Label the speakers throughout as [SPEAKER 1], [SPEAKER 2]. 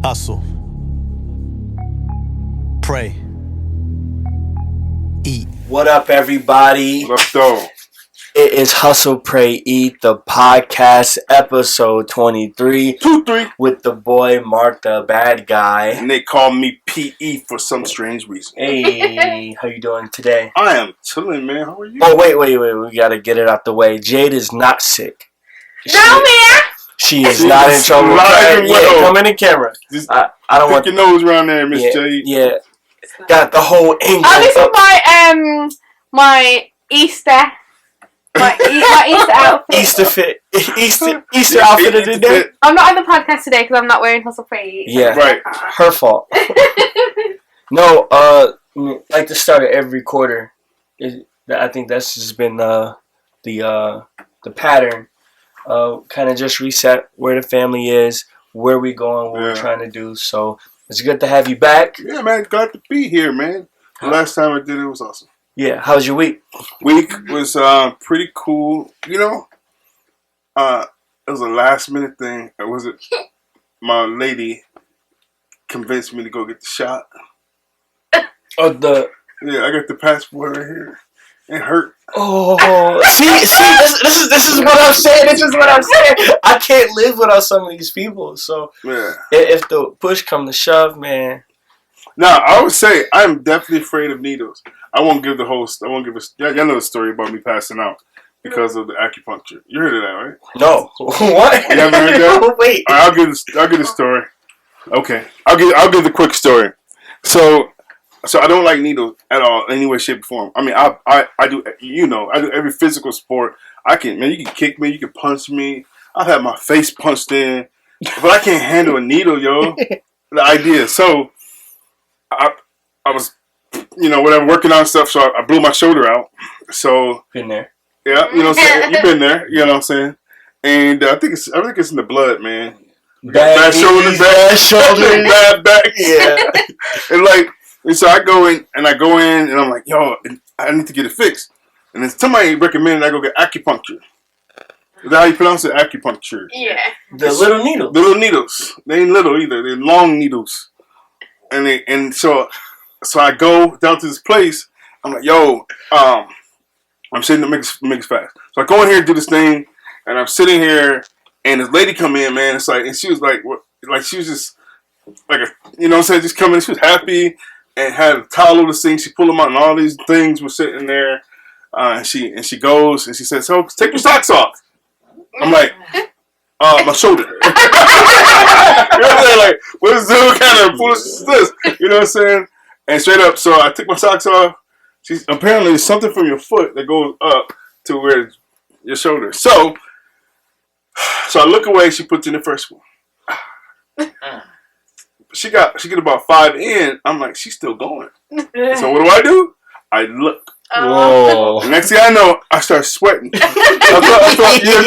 [SPEAKER 1] Hustle. Pray. Eat.
[SPEAKER 2] What up, everybody?
[SPEAKER 3] Let's go.
[SPEAKER 2] It is Hustle, Pray, Eat, the podcast, episode 23.
[SPEAKER 3] 2-3.
[SPEAKER 2] With the boy Mark, the bad guy.
[SPEAKER 3] And they call me PE for some strange reason.
[SPEAKER 2] Hey, how you doing today?
[SPEAKER 3] I am chilling, man. How are you?
[SPEAKER 2] Oh, wait. We gotta get it out the way. Jade is not sick.
[SPEAKER 4] No, man.
[SPEAKER 2] She is not in trouble. Come in the camera.
[SPEAKER 3] Just
[SPEAKER 2] I don't want
[SPEAKER 3] your nose around there, Miss Jade.
[SPEAKER 2] Yeah. Got the whole angle.
[SPEAKER 4] Oh, this is my Easter. My Easter outfit.
[SPEAKER 2] Easter outfit of the day.
[SPEAKER 4] I'm not on the podcast today because I'm not wearing Hustle Pray.
[SPEAKER 2] Yeah,
[SPEAKER 3] right.
[SPEAKER 2] Her fault. No, like the start of every quarter. I think that's just been the pattern. Kind of just reset where the family is, where we going, what we're trying to do. So it's good to have you back.
[SPEAKER 3] Yeah, man. Glad to be here, man. The last time I did it was awesome.
[SPEAKER 2] Yeah. How was your week?
[SPEAKER 3] Week was pretty cool. You know, it was a last minute thing. It wasn't. My lady convinced me to go get the shot.
[SPEAKER 2] Oh,
[SPEAKER 3] Yeah, I got the passport right here. It hurt.
[SPEAKER 2] Oh, see, this is what I'm saying. This is what I'm saying. I can't live without some of these people. So
[SPEAKER 3] yeah,
[SPEAKER 2] if the push come to shove, man.
[SPEAKER 3] Now I would say I'm definitely afraid of needles. I won't give the host. I won't give a. Y'all know the story about me passing out because of the acupuncture. You heard of that, right?
[SPEAKER 2] No. What?
[SPEAKER 3] You haven't heard that?
[SPEAKER 2] Wait.
[SPEAKER 3] All right, I'll give the story. Okay, I'll give the quick story. So I don't like needles at all, any way, shape, or form. I mean, I do, I do every physical sport. You can kick me, you can punch me. I've had my face punched in, but I can't handle a needle, yo. The idea. So I was, working on stuff, so I blew my shoulder out. So
[SPEAKER 2] been there.
[SPEAKER 3] Yeah, you know what I'm saying? You've been there, you know what I'm saying? And I think it's in the blood, man. Bad shoulders, bad back. Yeah. And so I go in and I'm like, yo, I need to get it fixed. And then somebody recommended I go get acupuncture. Is that how you pronounce it? Acupuncture.
[SPEAKER 4] Yeah.
[SPEAKER 2] The little needles.
[SPEAKER 3] The little needles. They ain't little either. They're long needles. And so I go down to this place. I'm like, yo, I'm sitting there, make it fast. So I go in here and do this thing, and I'm sitting here, and this lady come in, man. It's like, and she was like, what? Like she was just like just coming in. She was happy. And had a towel over the sink. She pulled them out, and all these things were sitting there. And she goes and she says, "So take your socks off." I'm like, my shoulder. You know what I'm saying? Like, what kind of foolishness is this? You know what I'm saying? And straight up, so I took my socks off. Apparently there's something from your foot that goes up to where your shoulder. So I look away. She puts in the first one. She get about 5 in. I'm like, she's still going. So what do? I look.
[SPEAKER 2] Whoa.
[SPEAKER 3] Next thing I know, I start sweating. I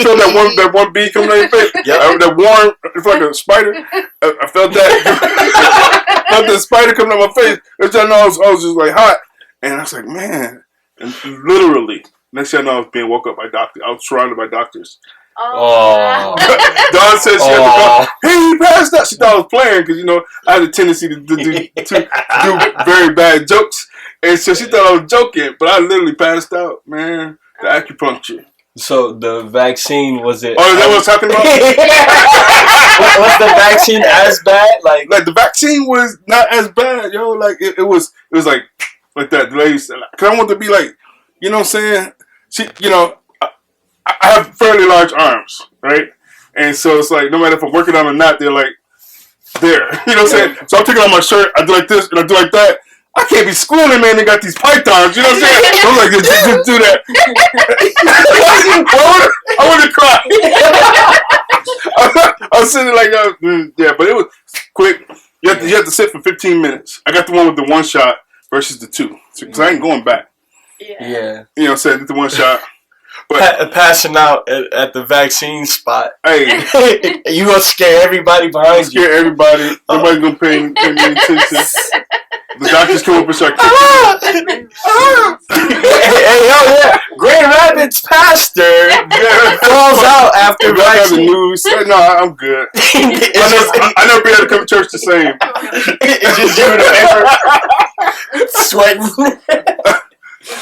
[SPEAKER 3] feel that one bee coming out your face. Yeah. That warm, it's like a spider. I felt that. I felt the spider coming out my face. Next thing I know, I was just like hot. And I was like, man. And literally, next thing I know, I was being woke up by doctors. I was surrounded by doctors.
[SPEAKER 2] Oh.
[SPEAKER 3] Dawn said she had to go, hey, you passed out. She thought I was playing because, I had a tendency to do very bad jokes. And so she thought I was joking, but I literally passed out, man. The acupuncture.
[SPEAKER 2] So the vaccine, was it?
[SPEAKER 3] Oh, is that what I was talking about?
[SPEAKER 2] Was the vaccine as bad?
[SPEAKER 3] Like the vaccine was not as bad, yo. Like it was like that. The lady said, because I want to be like, you know what I'm saying? She, I have fairly large arms, right? And so it's like, no matter if I'm working on them or not, they're like, there. You know what I'm saying? So I'm taking off my shirt, I do like this, and I do like that. I can't be schooling, man. They got these pythons, you know what I'm saying? I'm like, just do that. I want to cry. I was sitting like, but it was quick. You have to sit for 15 minutes. I got the one with the one shot versus the two. Because I ain't going back.
[SPEAKER 2] Yeah.
[SPEAKER 3] You know what I'm saying? The one shot.
[SPEAKER 2] But passing out at the vaccine spot.
[SPEAKER 3] Hey.
[SPEAKER 2] You gonna scare everybody behind you.
[SPEAKER 3] Scare everybody. Nobody's gonna pay me attention. The doctors come up and start kicking me.
[SPEAKER 2] Hey, yeah. Grand Rapids David's pastor falls out after
[SPEAKER 3] If y'all have the
[SPEAKER 2] vaccine.
[SPEAKER 3] news, no, I'm good. I never be able to come to church the same.
[SPEAKER 2] It's just you in the paper sweating.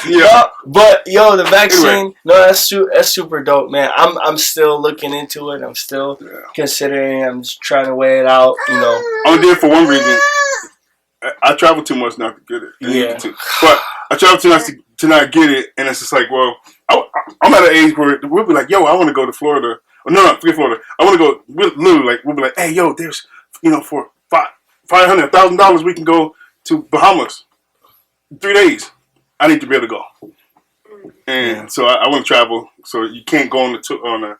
[SPEAKER 3] Yeah.
[SPEAKER 2] But yo, the vaccine.
[SPEAKER 3] Anyway.
[SPEAKER 2] No, that's super dope, man. I'm still looking into it. I'm still considering. I'm just trying to weigh it out. You know.
[SPEAKER 3] I'm there for one reason. I travel too much not to get it. But I travel too much to not get it, and it's just like, well, I'm at an age where we'll be like, yo, I want to go to Florida. No, forget Florida. I want to go. We'll be like, hey, yo, there's, for $500, $1,000, we can go to Bahamas. 3 days. I need to be able to go. And so I want to travel. So you can't go on a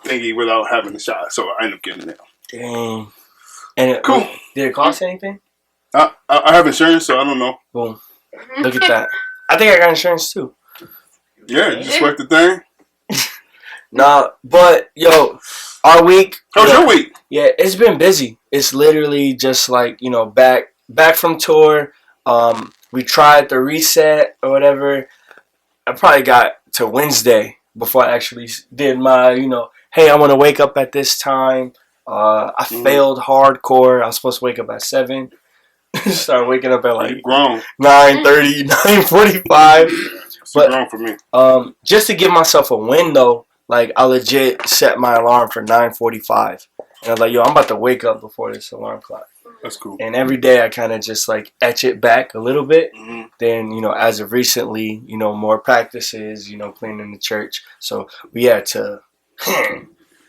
[SPEAKER 3] thingy without having the shot. So I end up getting it.
[SPEAKER 2] Dang. And
[SPEAKER 3] cool.
[SPEAKER 2] Did it cost anything?
[SPEAKER 3] I have insurance, so I don't know.
[SPEAKER 2] Boom. Look at that. I think I got insurance too.
[SPEAKER 3] Yeah, you just sweat the thing.
[SPEAKER 2] Nah, but yo, our week.
[SPEAKER 3] How's your week?
[SPEAKER 2] Yeah, it's been busy. It's literally just like, back from tour. We tried the reset or whatever. I probably got to Wednesday before I actually did my, hey, I want to wake up at this time. I failed hardcore. I was supposed to wake up at 7. Started waking up at like 9:30, 9:45.
[SPEAKER 3] But grown for me.
[SPEAKER 2] Just to give myself a win though, like I legit set my alarm for 9:45, and I was like, yo, I'm about to wake up before this alarm clock.
[SPEAKER 3] That's cool.
[SPEAKER 2] And every day I kind of just like etch it back a little bit. Then as of recently, more practices, cleaning the church. So we had to.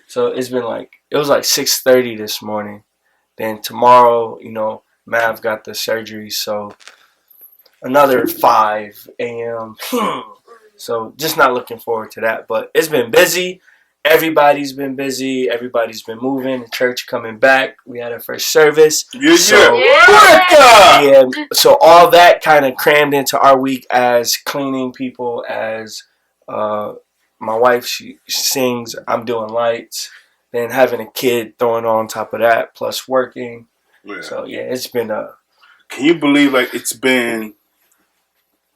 [SPEAKER 2] So it's been it was like 6:30 this morning. Then tomorrow, Mav got the surgery, so another 5 a.m. So just not looking forward to that. But it's been busy. Everybody's been busy. Everybody's been moving. The church coming back. We had our first service. So all that kind of crammed into our week as cleaning people, as my wife, she sings, I'm doing lights. Then having a kid throwing on top of that, plus working. Yeah. So it's been
[SPEAKER 3] Can you believe it's been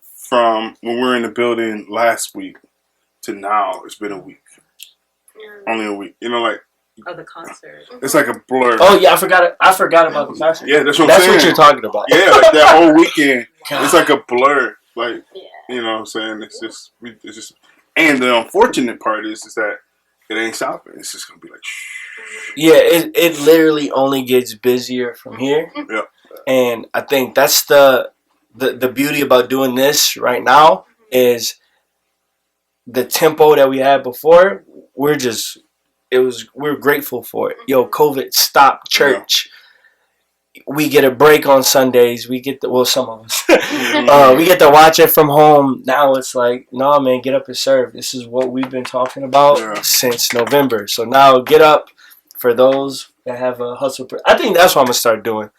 [SPEAKER 3] from when we were in the building last week to now? It's been a week. Only a week.
[SPEAKER 5] The concert.
[SPEAKER 3] It's like a blur.
[SPEAKER 2] Oh yeah, I forgot about the concert.
[SPEAKER 3] Yeah, that's what I'm saying.
[SPEAKER 2] That's what you're talking about.
[SPEAKER 3] Yeah, that whole weekend. It's like a blur. You know what I'm saying? It's just. And the unfortunate part is that it ain't stopping. It's just gonna be like.
[SPEAKER 2] Yeah, it literally only gets busier from here.
[SPEAKER 3] Yeah. And
[SPEAKER 2] I think that's the beauty about doing this right now is the tempo that we had before. We're grateful for it. Yo, COVID stopped church. Yeah. We get a break on Sundays. We get some of us. We get to watch it from home. Now it's like, no, man, get up and serve. This is what we've been talking about since November. So now get up. For those that have a Hustle Pray, I think that's what I'm going to start doing.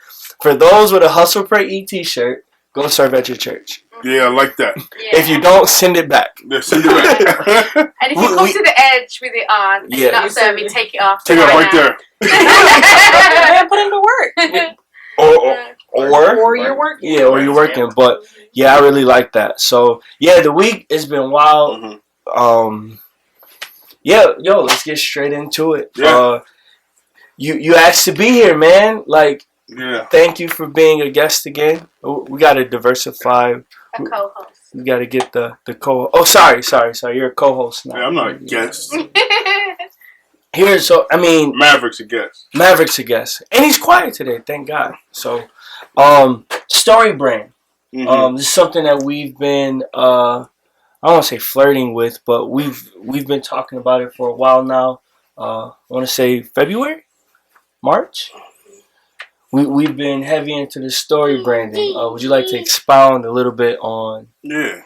[SPEAKER 2] For those with a Hustle Pray E t-shirt, go serve at your church.
[SPEAKER 3] Yeah, I like that.
[SPEAKER 4] Yeah.
[SPEAKER 2] If you don't, send it back.
[SPEAKER 3] Yeah, send it back.
[SPEAKER 4] And if you come to the edge with it on and you're not serving, take it off.
[SPEAKER 3] Take it off right there.
[SPEAKER 5] Put it to work.
[SPEAKER 2] Or
[SPEAKER 5] you're working.
[SPEAKER 2] Yeah, or you're working. But yeah, I really like that. So yeah, the week has been wild. Let's get straight into it.
[SPEAKER 3] Yeah.
[SPEAKER 2] You asked to be here, man.
[SPEAKER 3] Thank
[SPEAKER 2] you for being a guest again. We got to diversify.
[SPEAKER 4] A co-host.
[SPEAKER 2] We got to get the co. Oh, sorry. You're a co-host now.
[SPEAKER 3] Yeah, I'm not a guest.
[SPEAKER 2] Maverick's a guest, and he's quiet today. Thank God. So, Story Brand. This is something that we've been. I don't want to say flirting with, but we've been talking about it for a while now. I want to say February, March. We've been heavy into the story branding. Would you like to expound a little bit on?
[SPEAKER 3] Yeah.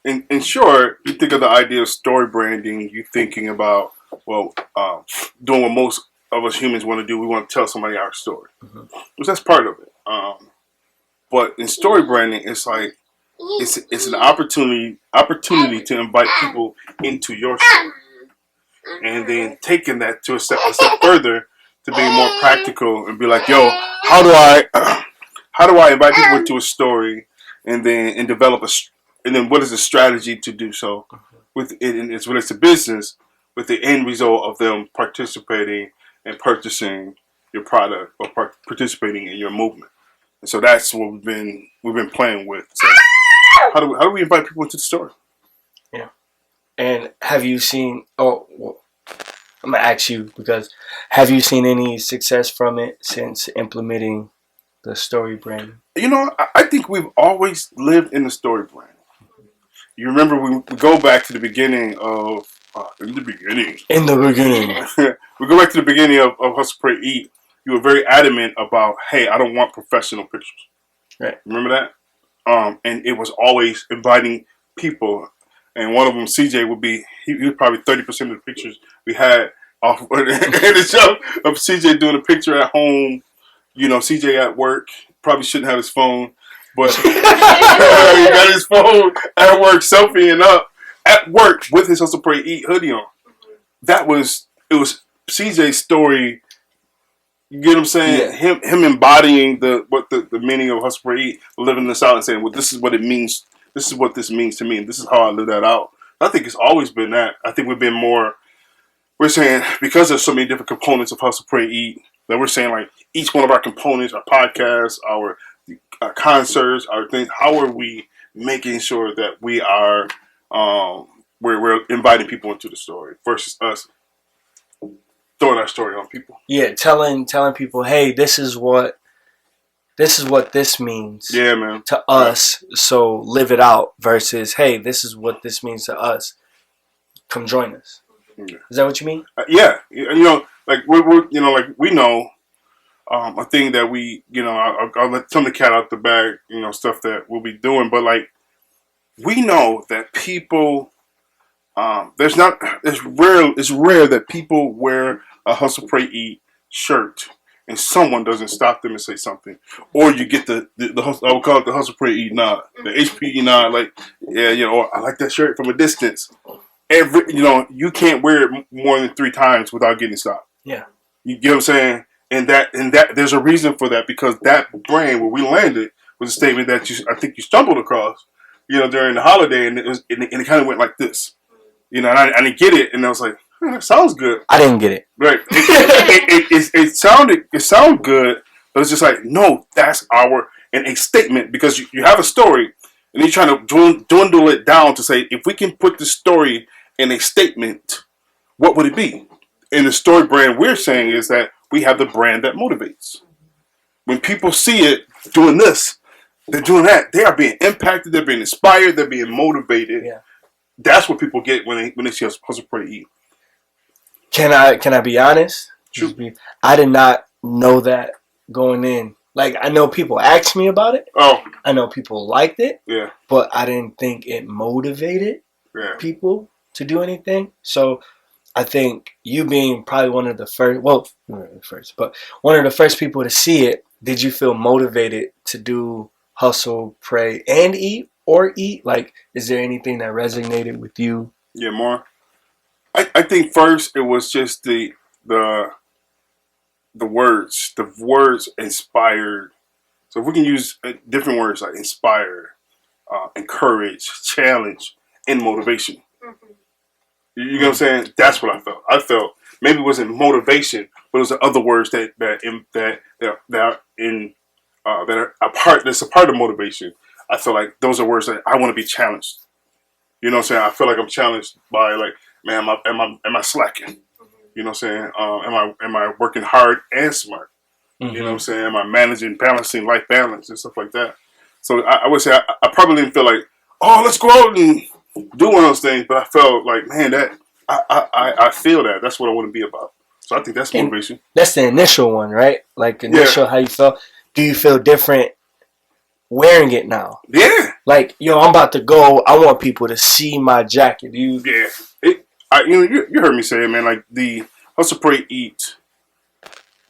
[SPEAKER 3] In short, you think of the idea of story branding, you're thinking about, doing what most of us humans want to do. We want to tell somebody our story. Which that's part of it. But in story branding, it's like, it's an opportunity to invite people into your story. And then taking that to a step further, to be more practical and be like, yo, how do I invite people into a story and develop and then what is the strategy to do so with it, and it's related to business, with the end result of them participating and purchasing your product or participating in your movement. And so that's what we've been playing with. So how do we invite people into the story?
[SPEAKER 2] Yeah. And have you seen? Oh, well, I'm gonna ask you because have you seen any success from it since implementing the story brand?
[SPEAKER 3] You know, I think we've always lived in the story brand. You remember we go back to the beginning of in the beginning. We go back to the beginning of Hustle Pray Eat. You were very adamant about, hey, I don't want professional pictures.
[SPEAKER 2] Right.
[SPEAKER 3] Remember that? And it was always inviting people. And one of them, CJ, would be, he was probably 30% of the pictures we had off in the show of CJ doing a picture at home. You know, CJ at work. Probably shouldn't have his phone. But he got his phone at work, selfieing up at work with his Hustle Pray Eat hoodie on. It was CJ's story. You get what I'm saying? Yeah. Him embodying the meaning of Hustle Pray Eat, living this out and saying, well, this is what it means. This is what this means to me, and this is how I live that out. I think it's always been that. I think we're saying, because there's so many different components of Hustle Pray Eat, that we're saying like each one of our components, our podcasts, our concerts, our things, how are we making sure that we are we're inviting people into the story versus us throwing our story on people.
[SPEAKER 2] Yeah, telling people, hey, this is what this means.
[SPEAKER 3] Yeah, man.
[SPEAKER 2] To us, so live it out. Versus, hey, this is what this means to us. Come join us. Yeah. Is that what you mean?
[SPEAKER 3] Yeah. You know, like we're you know, like we know a thing that we, you know, I'll let some of the cat out the bag, you know, stuff that we'll be doing, but like we know that people. It's rare that people wear a Hustle Pray Eat shirt and someone doesn't stop them and say something, or you get the I would call it the Hustle Pray Eat nod, the HPE nod, like, yeah, you know, or I like that shirt from a distance. You know, you can't wear it more than 3 times without getting stopped.
[SPEAKER 2] Yeah,
[SPEAKER 3] you get what I'm saying, and that there's a reason for that, because that brand where we landed was a statement that I think you stumbled across, you know, during the holiday, and it kind of went like this. You know, and I didn't get it, and I was like, that sounds good.
[SPEAKER 2] I didn't get it.
[SPEAKER 3] Right. It sounded good, but it's just like, no, that's a statement, because you have a story, and you're trying to dwindle it down to say, if we can put the story in a statement, what would it be? And the story brand we're saying is that we have the brand that motivates. When people see it doing this, they're doing that, they are being impacted, they're being inspired, they're being motivated.
[SPEAKER 2] Yeah.
[SPEAKER 3] That's what people get when they see us Hustle Pray Eat.
[SPEAKER 2] Can I be honest?
[SPEAKER 3] Sure.
[SPEAKER 2] I did not know that going in. Like, I know people asked me about it.
[SPEAKER 3] Oh.
[SPEAKER 2] I know people liked it.
[SPEAKER 3] Yeah.
[SPEAKER 2] But I didn't think it motivated people to do anything. So I think you being probably one of the first, well, not the first, but one of the first people to see it, did you feel motivated to do Hustle, Pray, and Eat? Or eat? Like, is there anything that resonated with you?
[SPEAKER 3] Yeah, more. I think first it was just the words. The words inspired. So if we can use different words like inspire, encourage, challenge, and motivation. Mm-hmm. You know what I'm saying? That's what I felt. I felt maybe it wasn't motivation, but it was the other words that are in that are a part. That's a part of motivation. I feel like those are words that I want to be challenged. You know what I'm saying? I feel like I'm challenged by, like, man, am I slacking? You know what I'm saying? Am I working hard and smart? Mm-hmm. You know what I'm saying? Am I balancing life balance and stuff like that? So I would say I probably didn't feel like, oh, let's go out and do one of those things, but I felt like, man, that I feel that. That's what I want to be about. So I think that's motivation.
[SPEAKER 2] And that's the initial one, right? Like how you felt. Do you feel different wearing it now?
[SPEAKER 3] Yeah.
[SPEAKER 2] Like, yo, I'm about to go. I want people to see my jacket.
[SPEAKER 3] Yeah. You heard me say it, man. Like the Hustle Pray Eat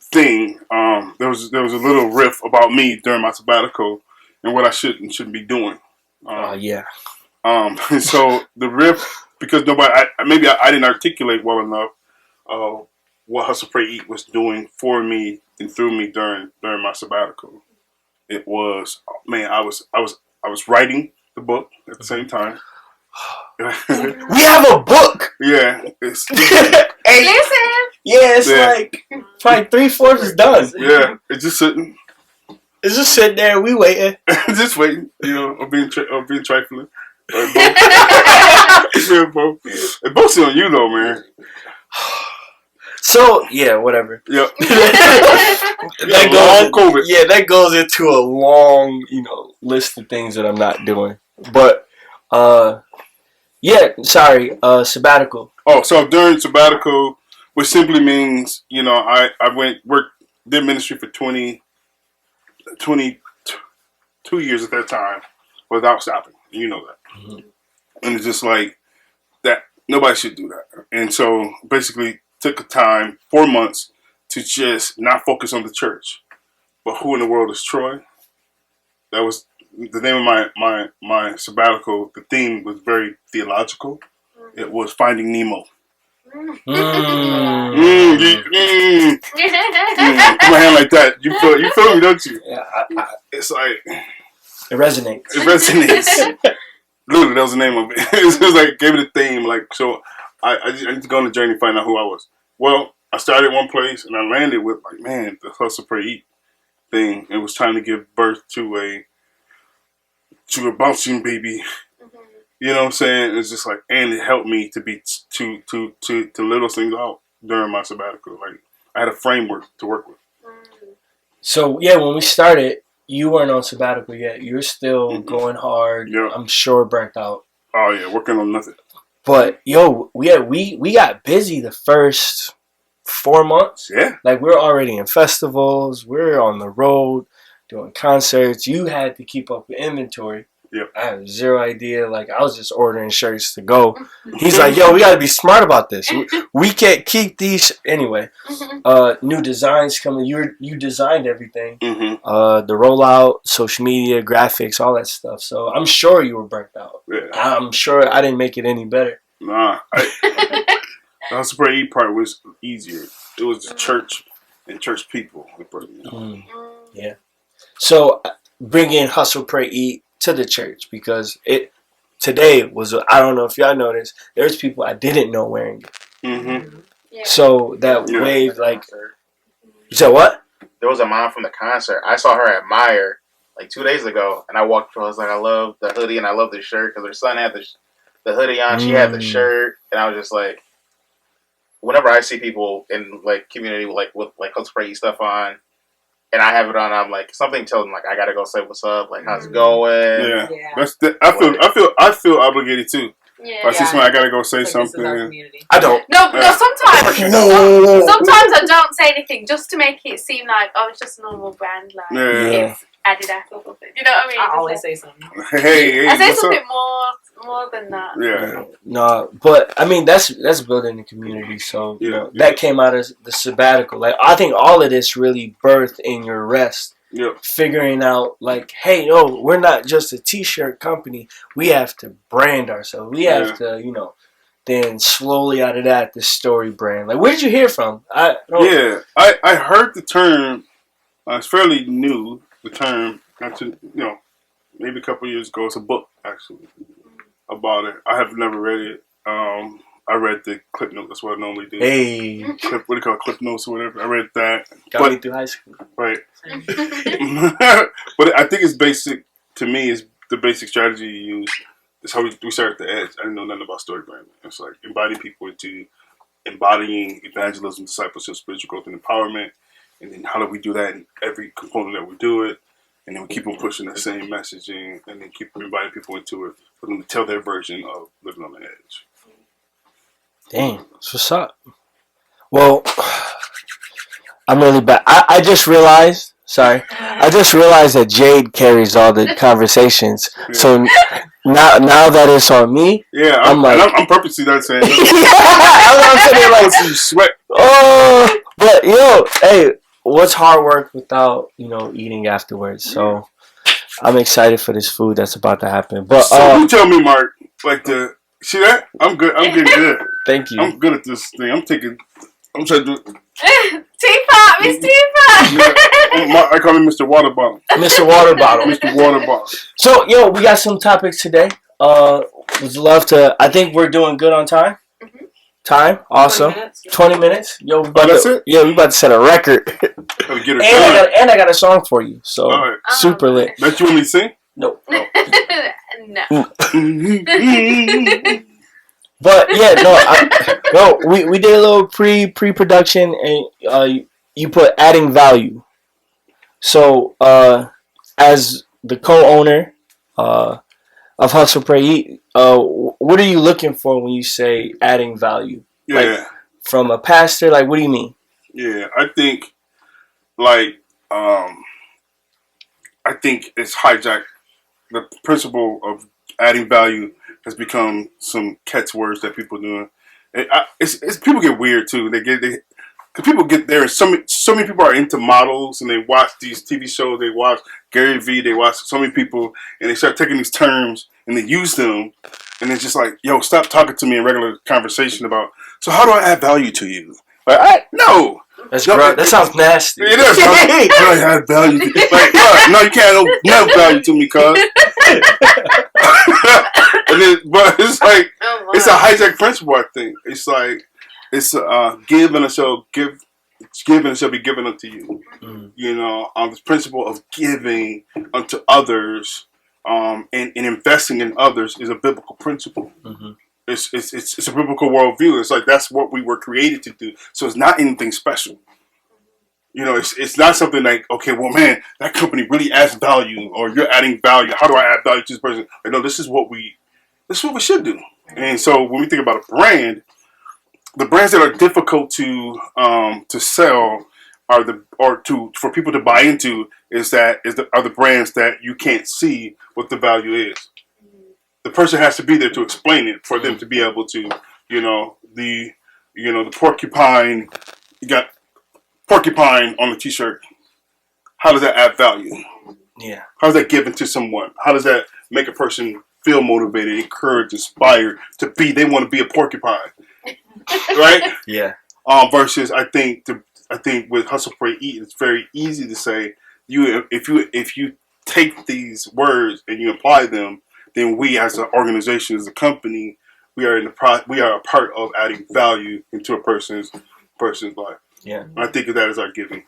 [SPEAKER 3] thing. There was a little riff about me during my sabbatical and what I should and shouldn't be doing.
[SPEAKER 2] Yeah.
[SPEAKER 3] So the riff, because maybe I didn't articulate well enough what Hustle Pray Eat was doing for me and through me during my sabbatical. It was, man, I was writing the book at the same time.
[SPEAKER 2] We have a book.
[SPEAKER 3] Yeah. It's
[SPEAKER 2] Hey,
[SPEAKER 4] Listen.
[SPEAKER 2] yeah, it's
[SPEAKER 3] Yeah.
[SPEAKER 2] like probably 3/4 is done.
[SPEAKER 3] yeah. It's just sitting.
[SPEAKER 2] It's just sitting there. We waiting.
[SPEAKER 3] Just waiting. You know, I'm being trifling. Yeah, bro. It both on you though, man.
[SPEAKER 2] So yeah, whatever.
[SPEAKER 3] Yep.
[SPEAKER 2] That
[SPEAKER 3] long
[SPEAKER 2] goes.
[SPEAKER 3] COVID.
[SPEAKER 2] Yeah, that goes into a long, list of things that I'm not doing. But yeah. Sorry. Sabbatical.
[SPEAKER 3] Oh, so during sabbatical, which simply means, I did ministry for 22 years at that time without stopping. You know that.
[SPEAKER 2] Mm-hmm.
[SPEAKER 3] And it's just like that. Nobody should do that. And so basically took a time, 4 months, to just not focus on the church. But who in the world is Troy? That was the name of my sabbatical. The theme was very theological. It was Finding Nemo. Put my hand like that. You feel me, don't you?
[SPEAKER 2] Yeah,
[SPEAKER 3] It's like
[SPEAKER 2] it resonates.
[SPEAKER 3] it resonates. Literally, that was the name of it. It was like gave it a theme. Like so, I need to go on the journey and find out who I was. Well, I started one place and I landed with like, man, the hustle, pray, eat thing. It was time to give birth to a bouncing baby. You know what I'm saying? It's just like, and it helped me to be to little things out during my sabbatical. Like I had a framework to work with.
[SPEAKER 2] So yeah, when we started, you weren't on sabbatical yet. You're still going hard.
[SPEAKER 3] Yeah.
[SPEAKER 2] I'm sure burnt out.
[SPEAKER 3] Oh yeah, working on nothing.
[SPEAKER 2] But yo, we got busy the first 4 months.
[SPEAKER 3] Yeah.
[SPEAKER 2] Like we're already in festivals. We're on the road doing concerts. You had to keep up with inventory.
[SPEAKER 3] Yep.
[SPEAKER 2] I have zero idea. Like I was just ordering shirts to go. He's like, yo, we got to be smart about this. We can't keep these anyway. New designs coming. You designed everything.
[SPEAKER 3] Mm-hmm.
[SPEAKER 2] The rollout, social media, graphics, all that stuff. So I'm sure you were burnt out.
[SPEAKER 3] Yeah.
[SPEAKER 2] I'm sure I didn't make it any better.
[SPEAKER 3] Nah. The hustle, pray, eat part was easier. It was the church and church people.
[SPEAKER 2] Yeah. So bring in hustle, pray, eat to the church because today was, I don't know if y'all noticed, there's people I didn't know wearing it.
[SPEAKER 3] Mm-hmm.
[SPEAKER 4] Yeah.
[SPEAKER 2] So that
[SPEAKER 3] Yeah.
[SPEAKER 2] wave, like, you said what?
[SPEAKER 6] There was a mom from the concert. I saw her at Meyer like 2 days ago, and I walked through. I was like, I love the hoodie and I love the shirt because her son had the hoodie on. She had the shirt, and I was just like, whenever I see people in like community with Hustle Pray Eat stuff on, and I have it on, I'm like, something tells them like I gotta go say what's up, like how's it going?
[SPEAKER 3] Yeah. I feel obligated too.
[SPEAKER 4] Yeah.
[SPEAKER 3] If I see somebody, I gotta go say
[SPEAKER 5] Like, this is our
[SPEAKER 3] something.
[SPEAKER 5] community.
[SPEAKER 2] I don't.
[SPEAKER 4] No, sometimes.
[SPEAKER 2] No.
[SPEAKER 4] Sometimes I don't say anything just to make it seem like it's just a normal brand, like
[SPEAKER 3] Yeah.
[SPEAKER 4] it's Adidas or something. You know what I mean?
[SPEAKER 5] I
[SPEAKER 4] Just
[SPEAKER 5] always
[SPEAKER 4] like-
[SPEAKER 5] say something.
[SPEAKER 3] Hey,
[SPEAKER 4] I say
[SPEAKER 3] what's
[SPEAKER 4] something
[SPEAKER 3] up?
[SPEAKER 4] more than that.
[SPEAKER 3] Yeah.
[SPEAKER 2] No, but I mean that's building the community. So
[SPEAKER 3] Yeah.
[SPEAKER 2] that came out of the sabbatical. Like I think all of this really birthed in your rest.
[SPEAKER 3] Yep.
[SPEAKER 2] Figuring out like, hey, no, we're not just a t-shirt company. We have to brand ourselves. We have to, then slowly out of that, the story brand. Like, where did you hear from? I
[SPEAKER 3] heard the term. It's fairly new. The term, maybe a couple of years ago. It's a book actually about it. I have never read it. I read the clip note. That's what I normally do.
[SPEAKER 2] Hey,
[SPEAKER 3] What do you call it, clip notes or whatever? I read that.
[SPEAKER 2] got me through high school.
[SPEAKER 3] Right. But I think it's basic to me. Is the basic strategy you use. It's how we start at the edge. I didn't know nothing about story branding. It's like embodying people into embodying evangelism, discipleship, spiritual growth, and empowerment. And then how do we do that in every component that we do it? And then we keep on pushing the same messaging, and then keep inviting people into it for them to tell their version of living on the edge.
[SPEAKER 2] Dang, that's what's up. Well, I'm really bad. I just realized. Sorry, I just realized that Jade carries all the conversations.
[SPEAKER 3] Yeah.
[SPEAKER 2] So now that it's on me,
[SPEAKER 3] Yeah, I'm purposely not saying
[SPEAKER 2] I'm sitting there like,
[SPEAKER 3] you sweat.
[SPEAKER 2] oh, but hey, what's hard work without eating afterwards? So I'm excited for this food that's about to happen. But
[SPEAKER 3] So you tell me, Mark, see that? I'm good. I'm getting good.
[SPEAKER 2] Thank you.
[SPEAKER 3] I'm good at this thing. I'm trying to do
[SPEAKER 4] Teapot, Miss Teapot.
[SPEAKER 3] I call him Mr. Water Bottle.
[SPEAKER 2] Mr. Water Bottle.
[SPEAKER 3] Mr. Water Bottle.
[SPEAKER 2] So we got some topics today. Would love to. I think we're doing good on time.
[SPEAKER 4] Mm-hmm.
[SPEAKER 2] Time, awesome.
[SPEAKER 5] 20 minutes.
[SPEAKER 2] 20 minutes. Yo, we
[SPEAKER 3] that's it?
[SPEAKER 2] Yeah, we about to set a record.
[SPEAKER 3] Gotta get her
[SPEAKER 2] and I got a song for you. So
[SPEAKER 3] All right.
[SPEAKER 2] super lit.
[SPEAKER 3] That you want me to sing?
[SPEAKER 2] Nope.
[SPEAKER 4] No.
[SPEAKER 2] But yeah, we did a little pre-production, and you put adding value. So as the co-owner of Hustle Pray Eat, what are you looking for when you say adding value?
[SPEAKER 3] Yeah.
[SPEAKER 2] Like, from a pastor, like, what do you mean?
[SPEAKER 3] Yeah, I think it's hijacked. The principle of adding value has become some catchwords that people doing. It's people get weird too. Cause people get there. So many people are into models and they watch these TV shows. They watch Gary Vee. They watch so many people and they start taking these terms and they use them. And it's just like, yo, stop talking to me in regular conversation about. So how do I add value to you? Like, no.
[SPEAKER 2] That sounds nasty.
[SPEAKER 3] It is. How do I add value to you? Like, no, you can't add no value to me, cuz. But it's like, it's a hijack principle, I think. It's like, it's give and it shall be given unto you.
[SPEAKER 2] Mm.
[SPEAKER 3] You know, this principle of giving unto others and investing in others is a biblical principle.
[SPEAKER 2] Mm-hmm.
[SPEAKER 3] It's a biblical worldview. It's like that's what we were created to do. So it's not anything special. You know, it's not something like, okay, well, man, that company really adds value, or you're adding value. How do I add value to this person? Like, no, this is what we should do. And so when we think about a brand, the brands that are difficult to sell are for people to buy into are the brands that you can't see what the value is. The person has to be there to explain it for them to be able to, the porcupine. You got porcupine on the T-shirt. How does that add value?
[SPEAKER 2] Yeah.
[SPEAKER 3] How does that give into someone? How does that make a person feel motivated, encouraged, inspired to be? They want to be a porcupine, right?
[SPEAKER 2] Yeah.
[SPEAKER 3] Versus, I think with Hustle Pray Eat, it's very easy to say if you take these words and you apply them, then we as an organization, as a company, we are a part of adding value into a person's life.
[SPEAKER 2] Yeah.
[SPEAKER 3] And I think of that as our giving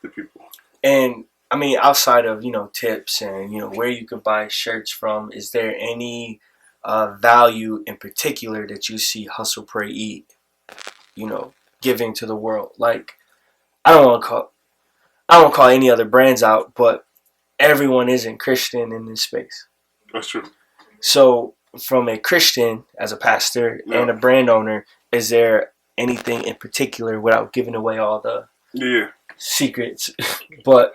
[SPEAKER 3] to people.
[SPEAKER 2] And I mean, outside of tips and where you could buy shirts from, is there any value in particular that you see Hustle Pray Eat, giving to the world? Like, I don't want to call any other brands out, but everyone isn't Christian in this space.
[SPEAKER 3] That's true.
[SPEAKER 2] So, from a Christian, as a pastor and a brand owner, is there anything in particular, without giving away all the secrets, but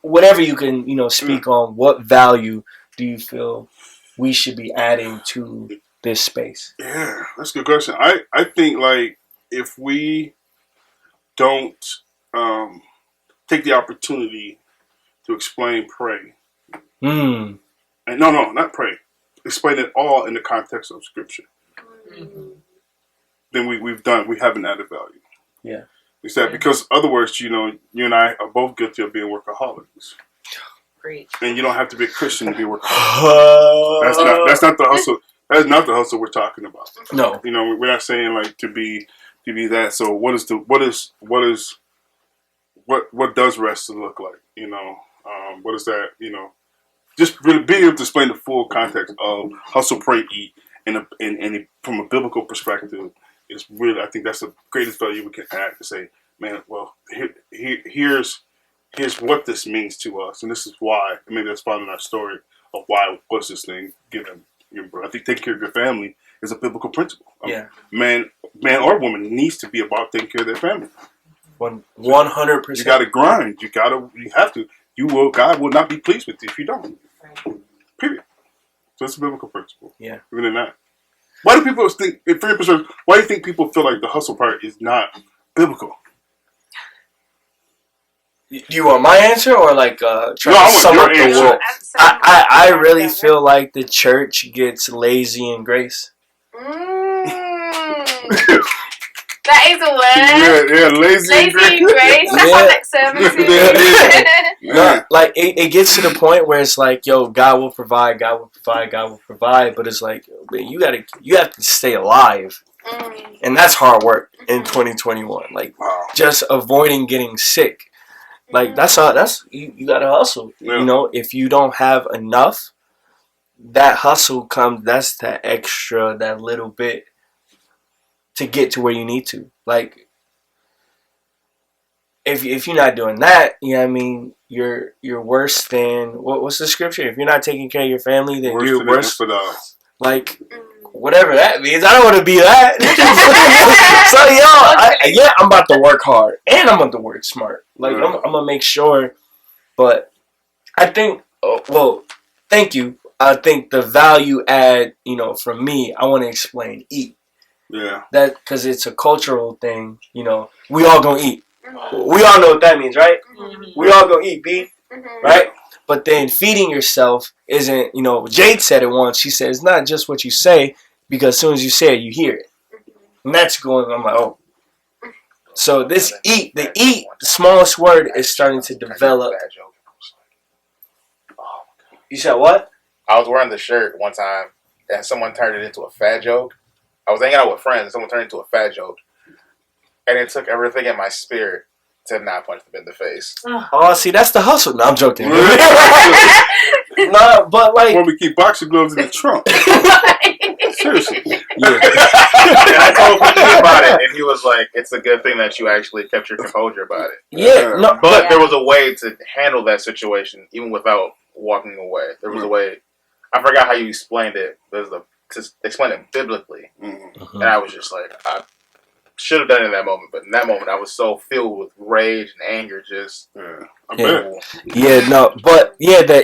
[SPEAKER 2] whatever you can speak on, what value do you feel we should be adding to this space?
[SPEAKER 3] Yeah, that's a good question. I think, like, if we don't take the opportunity to explain pray, and no, not pray, explain it all in the context of Scripture, then we haven't added value.
[SPEAKER 2] Yeah.
[SPEAKER 3] It's that because other words, you and I are both guilty of being workaholics.
[SPEAKER 5] Great.
[SPEAKER 3] And you don't have to be a Christian to be a workaholic. That's not the hustle. That is not the hustle we're talking about.
[SPEAKER 2] No.
[SPEAKER 3] We're not saying like to be that. So what does rest look like? What is that? Just really being able to explain the full context of Hustle, Pray, Eat, and from a biblical perspective is really, I think that's the greatest value we can add to say, man, well, here's what this means to us, and this is why. I mean, that's part of our story of why was this thing given. I think taking care of your family is a biblical principle. Man or woman needs to be about taking care of their family.
[SPEAKER 2] 100%.
[SPEAKER 3] You got to grind. You have to. God will not be pleased with you if you don't. Period. So it's a biblical principle.
[SPEAKER 2] Yeah.
[SPEAKER 3] Even in that. Why do people think, from your perspective, why do you think people feel like the hustle part is not biblical?
[SPEAKER 2] Do you want my answer or like try to sum up the
[SPEAKER 3] answer.
[SPEAKER 2] world? I really feel like the church gets lazy in grace.
[SPEAKER 4] That is a word.
[SPEAKER 3] Yeah, lazy and
[SPEAKER 4] Lazy and grace. That's our next sermon series.
[SPEAKER 2] No, like it gets to the point where it's like, yo, God will provide, God will provide, God will provide, but it's like, man, you have to stay alive, and that's hard work in 2021. Like, just avoiding getting sick. Like that's you gotta hustle.
[SPEAKER 3] Yeah.
[SPEAKER 2] You know, if you don't have enough, that hustle comes. That's the extra, that little bit to get to where you need to. Like, if you're not doing that, you know what I mean, you're worse than what's the scripture? If you're not taking care of your family, then you're worse. Like, whatever that means. I don't want to be that. So yo, I'm about to work hard and I'm about to work smart. Like I'm gonna make sure. But I think, thank you. I think the value add, you know, from me, I want to explain eat.
[SPEAKER 3] Yeah.
[SPEAKER 2] That because it's a cultural thing. You know, we all gonna eat. We all know what that means, right?
[SPEAKER 5] Mm-hmm.
[SPEAKER 2] We all gonna eat, B, right? But then feeding yourself isn't, you know, Jade said it once. She said, it's not just what you say, because as soon as you say it, you hear it. And that's going, I'm like, oh. So this eat, the smallest word is starting to develop. You said what?
[SPEAKER 6] I was wearing the shirt one time, and someone turned it into a fat joke. I was hanging out with friends, and someone turned it into a fat joke. And it took everything in my spirit to not punch them in the face.
[SPEAKER 2] Oh, see, that's the hustle. No, I'm joking. No, but like,
[SPEAKER 3] when we keep boxing gloves in the trunk. Seriously.
[SPEAKER 2] Yeah.
[SPEAKER 6] And I told him about it, and he was like, "It's a good thing that you actually kept your composure about it."
[SPEAKER 2] Yeah. No,
[SPEAKER 6] but there was a way to handle that situation, even without walking away. There was a way. I forgot how you explained it. To explain it biblically, and I was just like, I should have done it in that moment, but in that moment, I was so filled with rage and anger. Just
[SPEAKER 2] the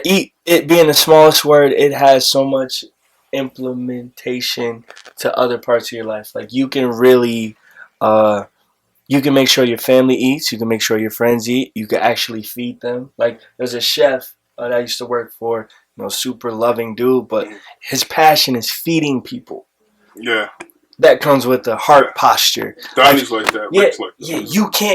[SPEAKER 2] eat, it being the smallest word, it has so much implementation to other parts of your life. Like, you can really, you can make sure your family eats. You can make sure your friends eat. You can actually feed them. Like, there's a chef that I used to work for, you know, super loving dude, but his passion is feeding people.
[SPEAKER 3] Yeah.
[SPEAKER 2] That comes with the heart posture.
[SPEAKER 3] Donnie's like that.
[SPEAKER 2] Yeah,
[SPEAKER 3] Rick's like that.
[SPEAKER 2] yeah.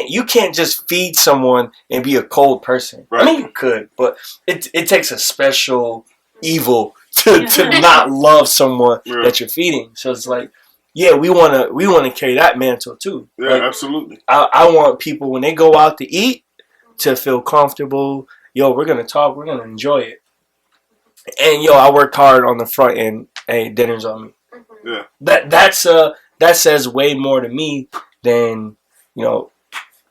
[SPEAKER 2] You can't just feed someone and be a cold person.
[SPEAKER 3] Right.
[SPEAKER 2] I mean, you could, but it takes a special evil to not love someone that you're feeding. So it's like, yeah, we wanna carry that mantle too.
[SPEAKER 3] Yeah,
[SPEAKER 2] like,
[SPEAKER 3] absolutely.
[SPEAKER 2] I want people, when they go out to eat, to feel comfortable. Yo, we're gonna talk. We're gonna enjoy it. And yo, I worked hard on the front end. Hey, dinner's on me.
[SPEAKER 3] Yeah.
[SPEAKER 2] That says way more to me than, you know,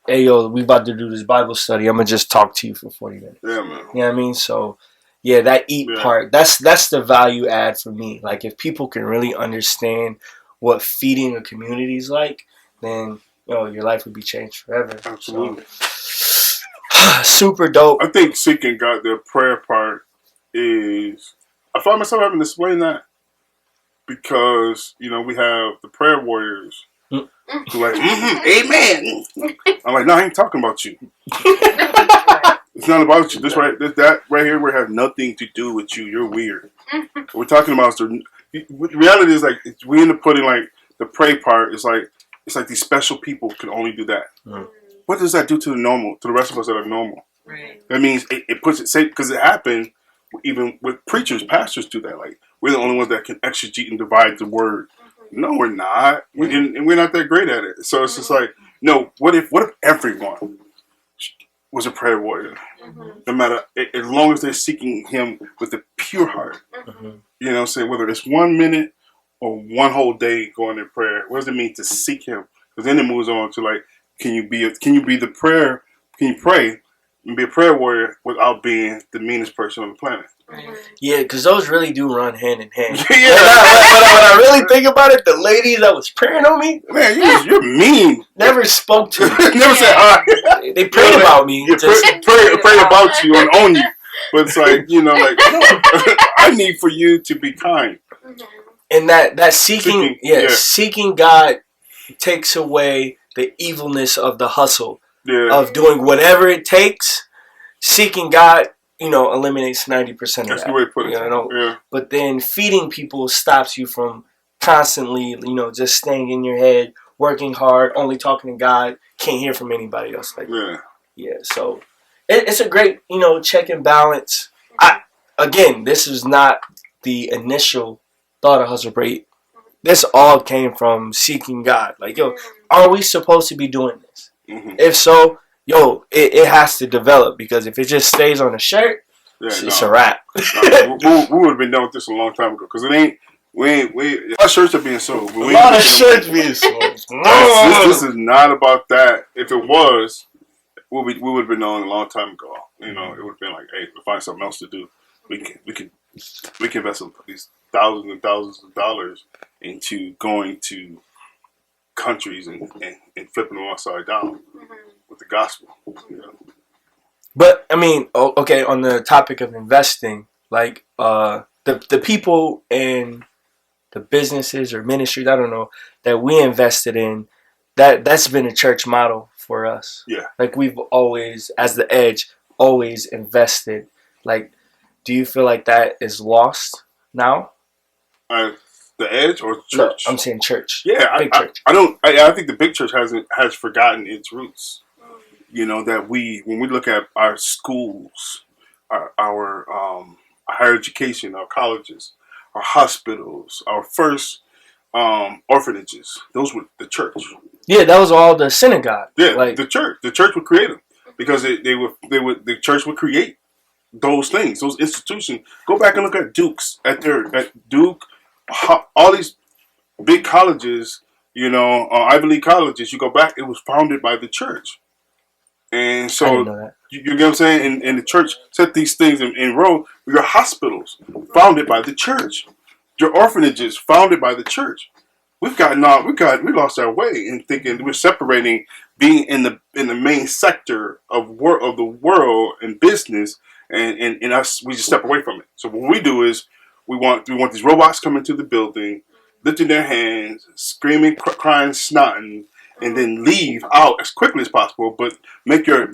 [SPEAKER 2] hey yo, we about to do this Bible study. I'm gonna just talk to you for 40 minutes.
[SPEAKER 3] Yeah, man.
[SPEAKER 2] You know what I mean? So yeah, that eat part, that's the value add for me. Like, if people can really understand what feeding a community is like, then, you know, your life would be changed forever.
[SPEAKER 3] Absolutely.
[SPEAKER 2] So, super dope.
[SPEAKER 3] I think seeking God, the prayer part is, I find myself having to explain that because, you know, we have the prayer warriors who like, amen. I'm like, no, I ain't talking about you. It's not about you. That right here, we have nothing to do with you. You're weird. What we're talking about is the reality is, like, we end up putting, like, the pray part is like, it's like these special people can only do that. What does that do to the rest of us that are normal?
[SPEAKER 5] Right.
[SPEAKER 3] That means it puts it safe, because it happened even with preachers, pastors do that. Like, we're the only ones that can exegete and divide the word. No, we're not. And we're not that great at it. So it's just like, no, what if everyone was a prayer warrior? No matter, as long as they're seeking him with a pure heart. You know what I'm saying? Whether it's 1 minute or one whole day going in prayer, what does it mean to seek him? Because then it moves on to, like, can you pray and be a prayer warrior without being the meanest person on the planet?
[SPEAKER 2] Yeah, because those really do run hand in hand.
[SPEAKER 3] When
[SPEAKER 2] I really think about it, the lady that was praying on me,
[SPEAKER 3] man, you're mean.
[SPEAKER 2] Never spoke to me.
[SPEAKER 3] Never said hi.
[SPEAKER 2] They prayed about me.
[SPEAKER 3] Yeah, pray about you and own you. But it's like, you know, like, no, I need for you to be kind.
[SPEAKER 2] And that seeking God takes away the evilness of the hustle of doing whatever it takes. Seeking God, you know, eliminates 90% of that.
[SPEAKER 3] That's the way to put it.
[SPEAKER 2] You know? But then feeding people stops you from constantly, you know, just staying in your head, working hard, only talking to God, can't hear from anybody else. Like, yeah. So it's a great, check and balance. Again, this is not the initial thought of Hustle Break. This all came from seeking God. Like, yo, are we supposed to be doing this?
[SPEAKER 3] Mm-hmm.
[SPEAKER 2] If so, it has to develop, because if it just stays on a shirt, it's a wrap.
[SPEAKER 3] We would have been done with this a long time ago, because it ain't. Our shirts are being sold.
[SPEAKER 2] A lot of shirts being sold.
[SPEAKER 3] This is not about that. If it was, we would have been on a long time ago. It would have been like, hey, we'll find something else to do. We can invest these thousands and thousands of dollars into going to countries and flipping them upside down with the gospel.
[SPEAKER 2] But I mean, okay, on the topic of investing, like the people in the businesses or ministries, I don't know, that we invested in, that's been a church model for us.
[SPEAKER 3] Yeah.
[SPEAKER 2] Like, we've always, as the Edge, always invested. Like, do you feel like that is lost now?
[SPEAKER 3] The Edge or church?
[SPEAKER 2] No, I'm saying church.
[SPEAKER 3] Yeah,
[SPEAKER 2] big church.
[SPEAKER 3] I think the big church has forgotten its roots. That when we look at our schools, our higher education, our colleges, our hospitals, our first orphanages, those were the church.
[SPEAKER 2] Yeah, that was all the synagogue.
[SPEAKER 3] Yeah,
[SPEAKER 2] like
[SPEAKER 3] the church would create them, because the church would create those things, those institutions. Go back and look at Duke, all these big colleges, Ivy League colleges. You go back, it was founded by the church. And so,
[SPEAKER 2] I didn't know that.
[SPEAKER 3] You get what I'm saying? And the church set these things in row. Your hospitals, founded by the church. Your orphanages, founded by the church. We lost our way in thinking we're separating being in the main sector of the world and business, and us, we just step away from it. So what we do is we want these robots coming to the building, lifting their hands, screaming, crying, snotting, and then leave out as quickly as possible. But make your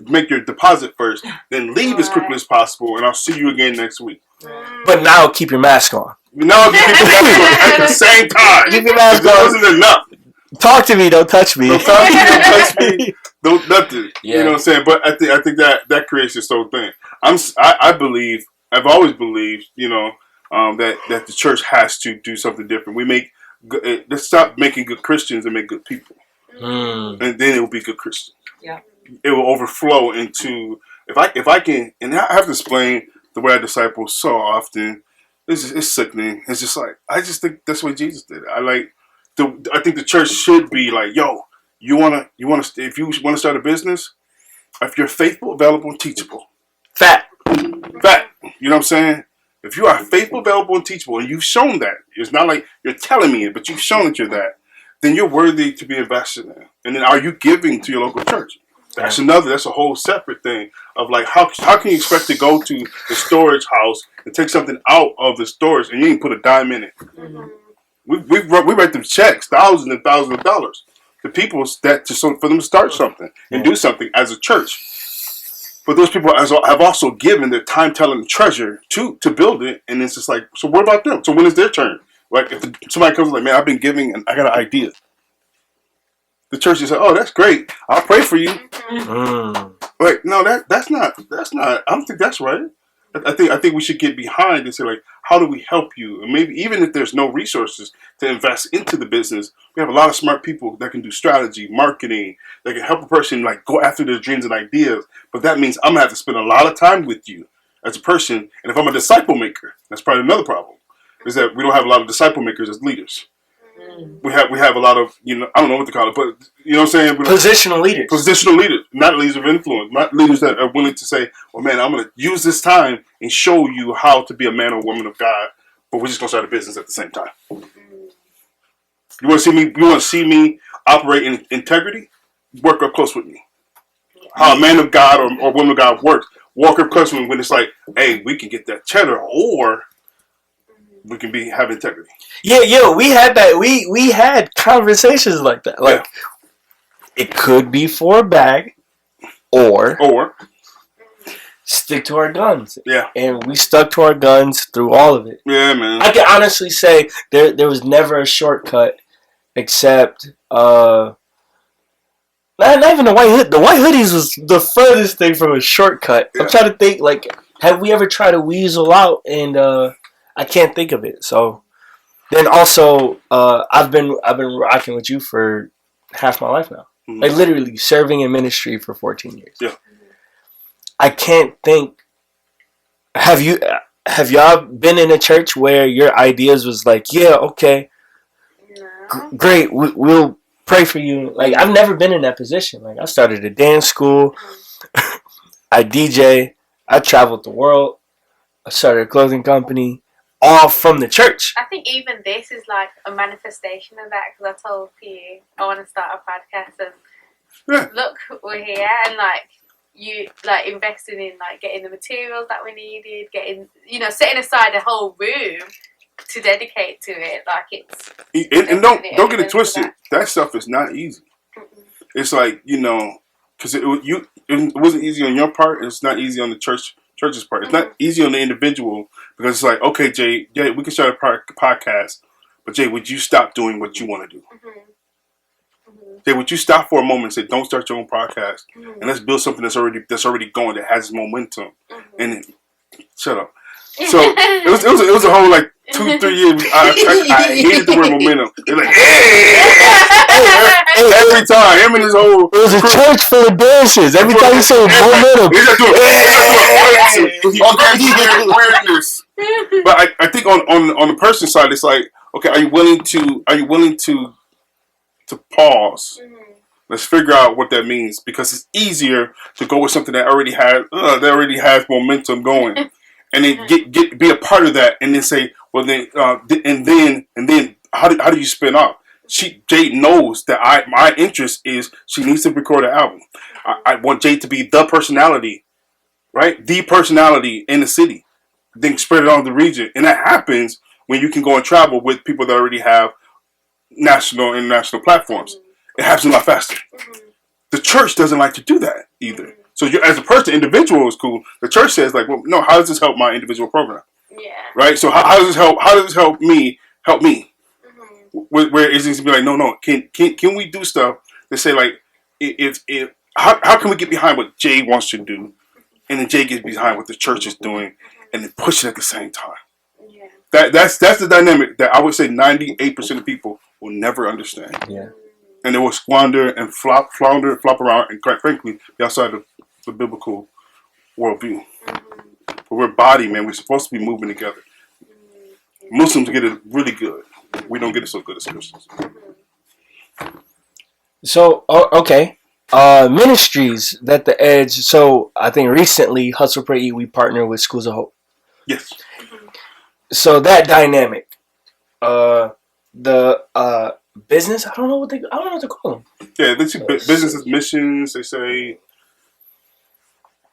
[SPEAKER 3] deposit first, then leave as quickly as possible, and I'll see you again next week.
[SPEAKER 2] But now keep your mask on.
[SPEAKER 3] No, you keep your mask on at the same time.
[SPEAKER 2] Keep your mask on.
[SPEAKER 3] That wasn't enough.
[SPEAKER 2] Talk to me, don't touch me.
[SPEAKER 3] Don't talk to me, don't touch me. Don't nothing.
[SPEAKER 2] Yeah.
[SPEAKER 3] You know what I'm saying? But I think that creates this whole thing. I've always believed, that the church has to do something different. Let's stop making good Christians and make good people. And then it will be good Christians.
[SPEAKER 5] Yeah.
[SPEAKER 3] It will overflow into, if I can, and I have to explain the way I disciple so often. It's sickening. It's just like, I just think that's what Jesus did. I think the church should be like, yo, if you want to start a business, if you're faithful, available, and teachable.
[SPEAKER 2] Fat.
[SPEAKER 3] You know what I'm saying? If you are faithful, available, and teachable, and you've shown that, it's not like you're telling me it, but you've shown that you're that, then you're worthy to be invested in. And then are you giving to your local church? That's a whole separate thing of like, how can you expect to go to the storage house and take something out of the storage and you ain't put a dime in it?
[SPEAKER 5] Mm-hmm.
[SPEAKER 3] We write them checks, thousands and thousands of dollars to people for them to start something and do something as a church. But those people have also given their time, talent, and treasure to build it, and it's just like, so what about them? So when is their turn? Like, if somebody comes like, man, I've been giving and I got an idea. The church is like, oh, that's great. I'll pray for you. Like, no, that's not. I don't think that's right. I think we should get behind and say, like, how do we help you? And maybe even if there's no resources to invest into the business, we have a lot of smart people that can do strategy, marketing, that can help a person like go after their dreams and ideas. But that means I'm gonna have to spend a lot of time with you as a person. And if I'm a disciple maker, that's probably another problem. Is that we don't have a lot of disciple makers as leaders. We have a lot of, I don't know what to call it, but you know what I'm saying?
[SPEAKER 2] Positional leaders.
[SPEAKER 3] Positional leaders, not leaders of influence, not leaders that are willing to say, well, man, I'm going to use this time and show you how to be a man or woman of God, but we're just going to start a business at the same time. You want to see me operate in integrity? Work up close with me. How a man of God or woman of God works. Walk up close with me when it's like, hey, we can get that cheddar, or we can have integrity.
[SPEAKER 2] Yeah, we had that. We had conversations like that. Like, it could be for a bag, or stick to our guns.
[SPEAKER 3] Yeah.
[SPEAKER 2] And we stuck to our guns through all of it.
[SPEAKER 3] Yeah, man.
[SPEAKER 2] I can honestly say there was never a shortcut except not even the white hood. The white hoodies was the furthest thing from a shortcut.
[SPEAKER 3] Yeah.
[SPEAKER 2] I'm trying to think, like, have we ever tried to weasel out? And I can't think of it. So then also, I've been rocking with you for half my life now.
[SPEAKER 3] Mhm.
[SPEAKER 2] Like literally serving in ministry for 14 years.
[SPEAKER 3] Yeah.
[SPEAKER 2] I can't think. Have y'all been in a church where your ideas was like, yeah, okay,
[SPEAKER 4] No.
[SPEAKER 2] great, we'll pray for you? Like, I've never been in that position. Like, I started a dance school, I DJ, I traveled the world, I started a clothing company, all from the church.
[SPEAKER 4] I think even this is like a manifestation of that, because I told you I want to start a podcast, and
[SPEAKER 3] Yeah.
[SPEAKER 4] look, we're here, and like you like investing in like getting the materials that we needed, getting, you know, setting aside a whole room to dedicate to it. Like it's
[SPEAKER 3] And don't get it twisted. That stuff is not easy. It's like, you know, because it wasn't easy on your part. It's not easy on the church's part. It's not easy on the individual, because it's like, okay, Jay, we can start a podcast, but Jay, would you stop doing what you want to do? Jay, would you stop for a moment and say, don't start your own podcast, and let's build something that's already going, that has momentum? And shut up. So it was a whole like 2-3 years. I hated the word momentum. They're like, hey, every time him and his whole.
[SPEAKER 2] It was a church full of dancers. Every time you say momentum,
[SPEAKER 3] He's just doing weirdness. But I think on the person side, it's like, okay, are you willing to pause? Let's figure out what that means, because it's easier to go with something that already has momentum going, and then be a part of that, and then say, well, then and then how do you spin off? Jade knows that my interest is she needs to record an album. I want Jade to be the personality, right? The personality in the city. Then spread it on the region, and that happens when you can go and travel with people that already have national and international platforms. It happens a lot faster. The church doesn't like to do that either. So you, as a person, individual is cool. The church says, like, well, no, how does this help my individual program?
[SPEAKER 4] Yeah.
[SPEAKER 3] Right. So how does this help? How does this help me? Help me. Where it needs to be like, no. Can we do stuff that say, like, if how can we get behind what Jay wants to do, and then Jay gets behind what the church is doing, and then push it at the same time?
[SPEAKER 4] Yeah.
[SPEAKER 3] That's the dynamic that I would say 98% of people will never understand.
[SPEAKER 2] yeah.
[SPEAKER 3] And they will squander and flop around, and quite frankly, be outside of the biblical worldview. But we're body, man. We're supposed to be moving together. Muslims get it really good. We don't get it so good as Christians.
[SPEAKER 2] So, okay. Ministries that the Edge. So, I think recently, Hustle Pray Eat, we partnered with Schools of Hope.
[SPEAKER 3] Yes.
[SPEAKER 2] So, that dynamic. The business, I don't know what to call them.
[SPEAKER 3] Yeah, they say businesses, missions, they say.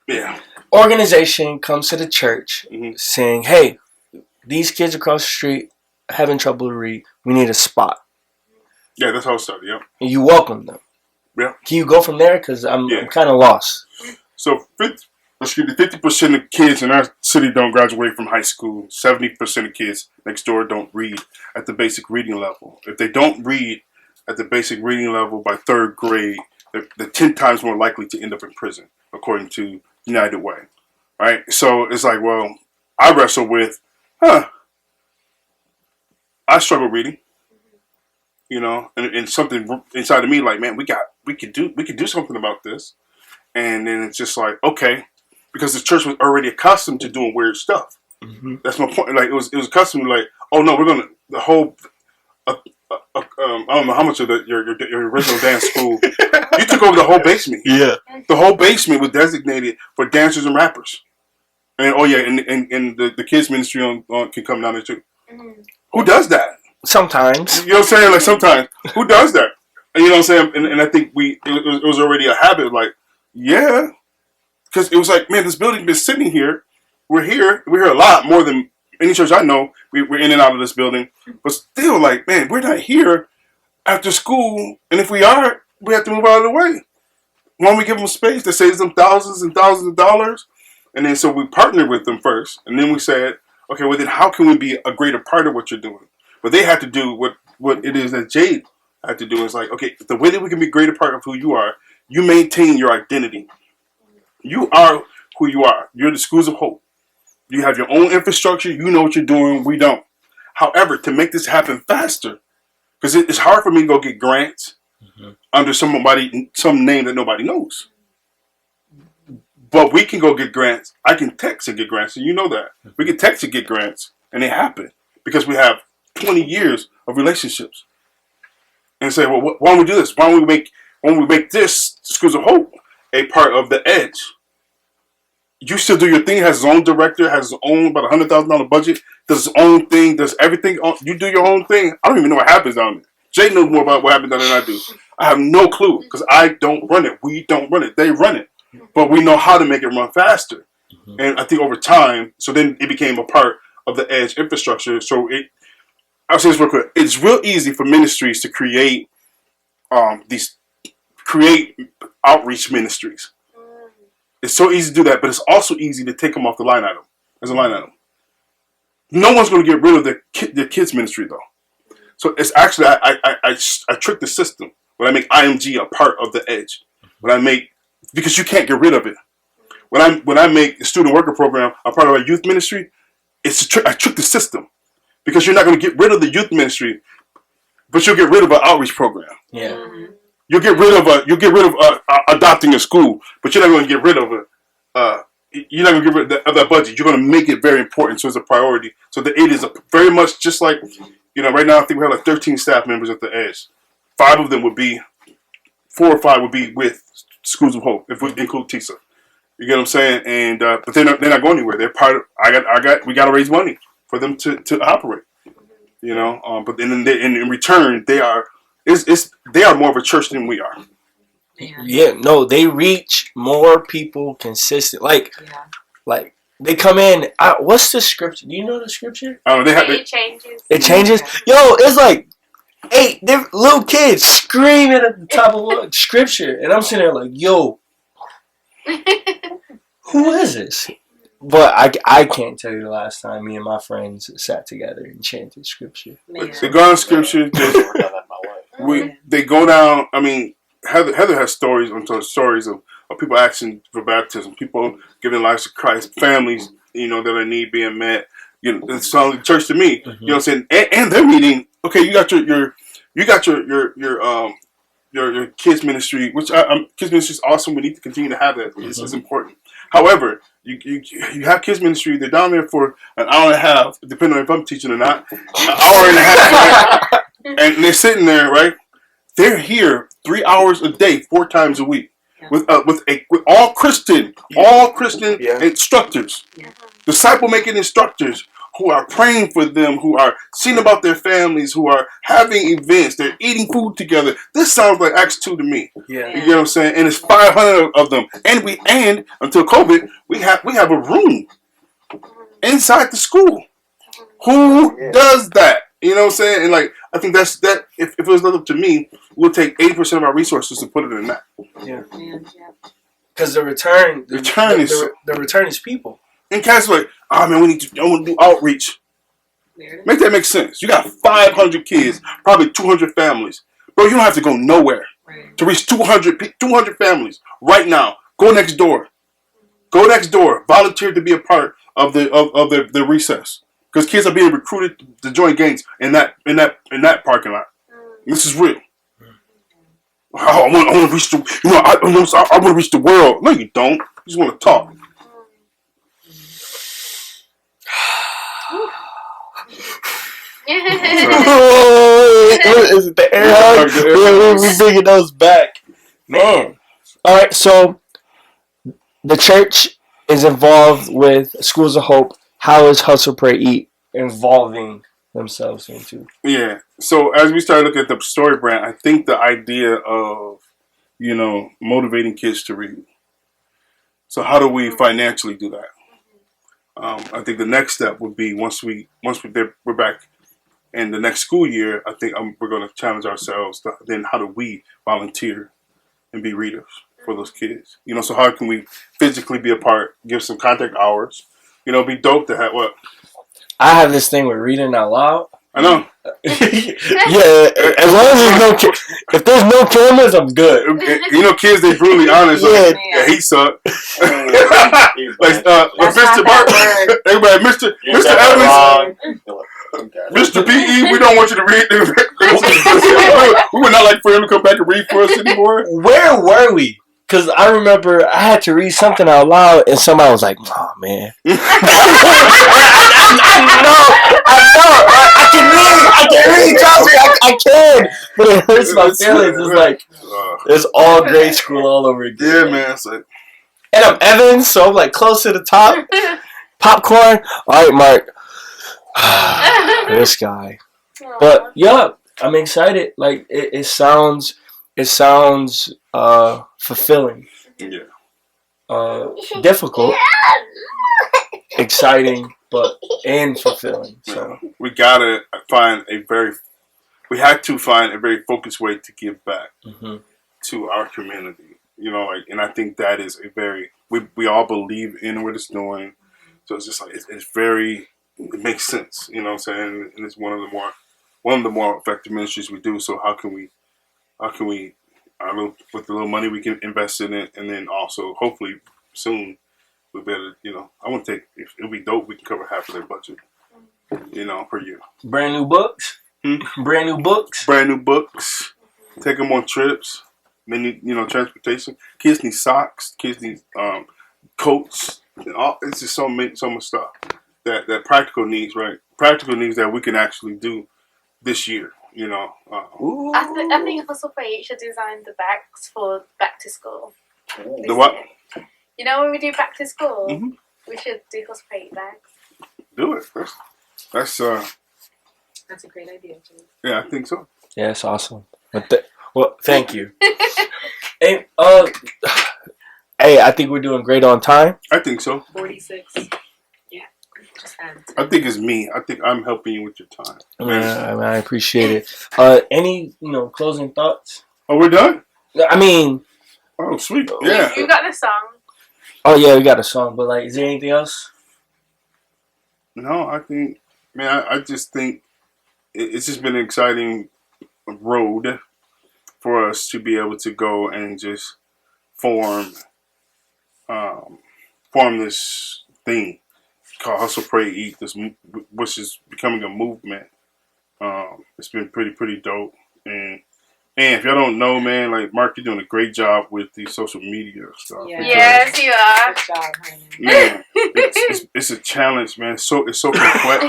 [SPEAKER 3] Yeah.
[SPEAKER 2] Organization comes to the church saying, hey, these kids across the street having trouble to read. We need a spot.
[SPEAKER 3] Yeah, that's how it started, yeah.
[SPEAKER 2] And you welcome them.
[SPEAKER 3] Yeah.
[SPEAKER 2] Can you go from there? Because I'm kind of lost.
[SPEAKER 3] So 50% of kids in our city don't graduate from high school. 70% of kids next door don't read at the basic reading level. If they don't read at the basic reading level by 3rd grade, they're 10 times more likely to end up in prison, according to United Way. Right? So it's like, well, I wrestle with, I struggle reading. You know, and something inside of me like, man, we could do something about this. And then it's just like, okay, because the church was already accustomed to doing weird stuff. That's my point. Like it was accustomed to, like, oh no, we're gonna the whole. I don't know how much of your original dance school. You took over the whole basement.
[SPEAKER 2] Yeah.
[SPEAKER 3] The whole basement was designated for dancers and rappers. And and the kids ministry on can come down there too. Who does that?
[SPEAKER 2] Sometimes.
[SPEAKER 3] You know what I'm saying? Like sometimes. Who does that? And you know what I'm saying? And I think it was already a habit. Like, yeah. Because it was like, man, this building's been sitting here. We're here a lot more than any church I know. We're in and out of this building. But still, like, man, we're not here after school. And if we are, we have to move out of the way. Why don't we give them space that saves them thousands and thousands of dollars? And then so we partnered with them first. And then we said, okay, well then how can we be a greater part of what you're doing? But they had to do what it is that Jade I had to do is like, okay, the way that we can be a greater part of who you are, you maintain your identity. You are who you are. You're the Schools of Hope. You have your own infrastructure. You know what you're doing. We don't. However, to make this happen faster, because it's hard for me to go get grants under some name that nobody knows. But we can go get grants. I can text and get grants, and you know that. We can text and get grants, and they happen because we have 20 years of relationships. And say, well, why don't we do this? Why don't we make this Schools of Hope a part of the Edge? You still do your thing. It has its own director. Has its own about $100,000 budget. Does its own thing. Does everything. You do your own thing. I don't even know what happens down there. Jay knows more about what happens down there than I do. I have no clue because I don't run it. We don't run it. They run it. But we know how to make it run faster. And I think over time, so then it became a part of the Edge infrastructure. So I'll say this real quick. It's real easy for ministries to create outreach ministries. It's so easy to do that, but it's also easy to take them off the line item as a line item. No one's going to get rid of their kids ministry though. So it's actually I trick the system when I make IMG a part of the Edge. Because you can't get rid of it. When I make the student worker program a part of our youth ministry, I trick the system. Because you're not going to get rid of the youth ministry, but you'll get rid of an outreach program.
[SPEAKER 2] Yeah.
[SPEAKER 3] You'll get rid of adopting a school, but you're not going to get rid of it. You're not going to get rid of that budget. You're going to make it very important, so it's a priority. So that it is very much just like, right now I think we have like 13 staff members at the Edge. 4 or 5 would be with Schools of Hope, if we include TISA. You get what I'm saying? And but they're not going anywhere. They're part of. We got to raise money for them to operate. But then in return, they are more of a church than we are.
[SPEAKER 2] Yeah, no, they reach more people consistent. Like they come in. What's the scripture? Do you know the scripture?
[SPEAKER 4] It changes.
[SPEAKER 2] It changes. Yo, it's like 8 different little kids screaming at the top of scripture, and I'm sitting there like, yo, who is this? But I can't tell you the last time me and my friends sat together and chanted scripture.
[SPEAKER 3] They go down scripture. They go down. I mean, Heather has stories of people asking for baptism, people giving lives to Christ, families that are in need being met. It sounds like church to me. You know what I'm saying? And they're meeting. Okay, you got your kids ministry, which kids ministry is awesome. We need to continue to have that. This is important. However, you have kids ministry. They're down there for an hour and a half, depending on if I'm teaching or not. An hour and a half, right? And they're sitting there, right? They're here 3 hours a day, 4 times a week, with all Christian instructors, disciple making instructors who are praying for them, who are seeing about their families, who are having events, they're eating food together. This sounds like Acts 2 to me.
[SPEAKER 2] Yeah.
[SPEAKER 3] You get what I'm saying? And it's 500 of them. And until COVID, we have a room inside the school. Who does that? You know what I'm saying? And like, I think that's that. If it was left up to me, we'll take 80% of our resources and put it in that.
[SPEAKER 2] Yeah. Because the return is people.
[SPEAKER 3] And cats like, oh man, I want to do outreach. Make that make sense. You got 500 kids, probably 200 families. Bro, you don't have to go nowhere to reach 200 families right now. Go next door. Volunteer to be a part of the recess. Because kids are being recruited to join gangs in that parking lot. This is real. Oh, I want to reach I want to reach the world. No, you don't. You just want to talk.
[SPEAKER 2] Is it the air hug? We're bringing those back, man. All right, so the church is involved with Schools of Hope. How is Hustle Pray Eat involving themselves into?
[SPEAKER 3] Yeah. So as we started looking at the story brand, I think the idea of motivating kids to read. So how do we financially do that? I think the next step would be once we're back in the next school year. I think we're going to challenge ourselves. Then how do we volunteer and be readers for those kids? So how can we physically be a part? Give some contact hours. Be dope to have what?
[SPEAKER 2] I have this thing with reading out loud.
[SPEAKER 3] I know.
[SPEAKER 2] Yeah, as long as if there's no cameras, I'm good.
[SPEAKER 3] You know, kids, they brutally honest. Like, yeah, he sucked. Like, Mr. Barker, everybody, Mr. Evans, Mr. PE, we don't want you to read. We would not like for him to come back and read for us anymore.
[SPEAKER 2] Where were we? Because I remember I had to read something out loud, and somebody was like, "Oh man." I can read, trust me, I can, but it hurts my feelings. It's like it's all grade school all over again.
[SPEAKER 3] Yeah, man. It's like,
[SPEAKER 2] and I'm Evans, so I'm like close to the top. Popcorn. All right, Mark. This guy. But yeah, I'm excited. Like it sounds fulfilling.
[SPEAKER 3] yeah.
[SPEAKER 2] Difficult, exciting, and fulfilling. So
[SPEAKER 3] we had to find a very focused way to give back to our community. You know, like, and I think that is we all believe in what it's doing. So it's just like it makes sense. You know what I'm saying? And it's one of the more effective ministries we do. So how can we with the little money we can invest in it, and then also hopefully soon we better, you know, I want to take, it'll be dope, we can cover half of their budget, you know, per year.
[SPEAKER 2] Brand new books. Brand new books. Take them on trips. They need, you know, transportation. Kids need socks. Kids need coats. It's just so much stuff that practical needs, right? Practical needs that we can actually do this year. You know,
[SPEAKER 4] I think Hustle for Eat should design the bags for back to school.
[SPEAKER 3] The what?
[SPEAKER 4] Year. You know, when we do back to school, we should do Hustle for Eat bags.
[SPEAKER 3] Do it. That's
[SPEAKER 5] a great idea, Jay.
[SPEAKER 3] Yeah, I think so.
[SPEAKER 2] Yeah, it's awesome. Well, thank you. Hey, hey, I think we're doing great on time.
[SPEAKER 3] I think so.
[SPEAKER 5] 46. Yeah.
[SPEAKER 3] I think it's me. I think I'm helping you with your time.
[SPEAKER 2] Yeah, I appreciate it. Any, closing thoughts?
[SPEAKER 3] Oh, we're done?
[SPEAKER 2] I mean...
[SPEAKER 3] Oh, sweet. Yeah.
[SPEAKER 4] You got the song.
[SPEAKER 2] Oh, yeah, we got a song. But, is there anything else?
[SPEAKER 3] No, I think... Man, I just think it's just been an exciting road for us to be able to go and just form this thing called Hustle, Pray, Eat, which is becoming a movement. It's been pretty dope. And if y'all don't know, man, like Mark, you're doing a great job with the social media stuff.
[SPEAKER 5] Yeah.
[SPEAKER 4] Yes, you are.
[SPEAKER 5] Good job, honey.
[SPEAKER 3] Man, it's a challenge, man. It's so complex.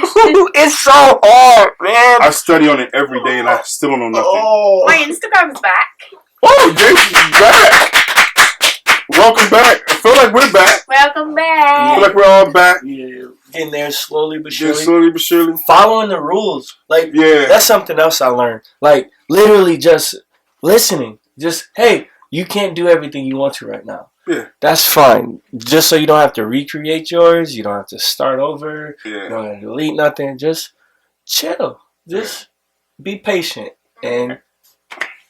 [SPEAKER 2] It's so hard, man.
[SPEAKER 3] I study on it every day, and I still don't know nothing.
[SPEAKER 2] Oh,
[SPEAKER 4] My Instagram's back.
[SPEAKER 3] Oh, Jason's back. Welcome back. I feel like we're back.
[SPEAKER 4] Welcome
[SPEAKER 3] I
[SPEAKER 4] back.
[SPEAKER 3] feel like we're all back.
[SPEAKER 2] yeah. Getting there slowly but
[SPEAKER 3] Just
[SPEAKER 2] surely.
[SPEAKER 3] slowly but surely.
[SPEAKER 2] Following the rules.
[SPEAKER 3] Yeah.
[SPEAKER 2] That's something else I learned. Literally just listening. Just, hey, you can't do everything you want to right now.
[SPEAKER 3] Yeah.
[SPEAKER 2] That's fine. Just so you don't have to recreate yours. You don't have to start over. You
[SPEAKER 3] Yeah.
[SPEAKER 2] don't have to delete nothing. Just chill. Just be patient. And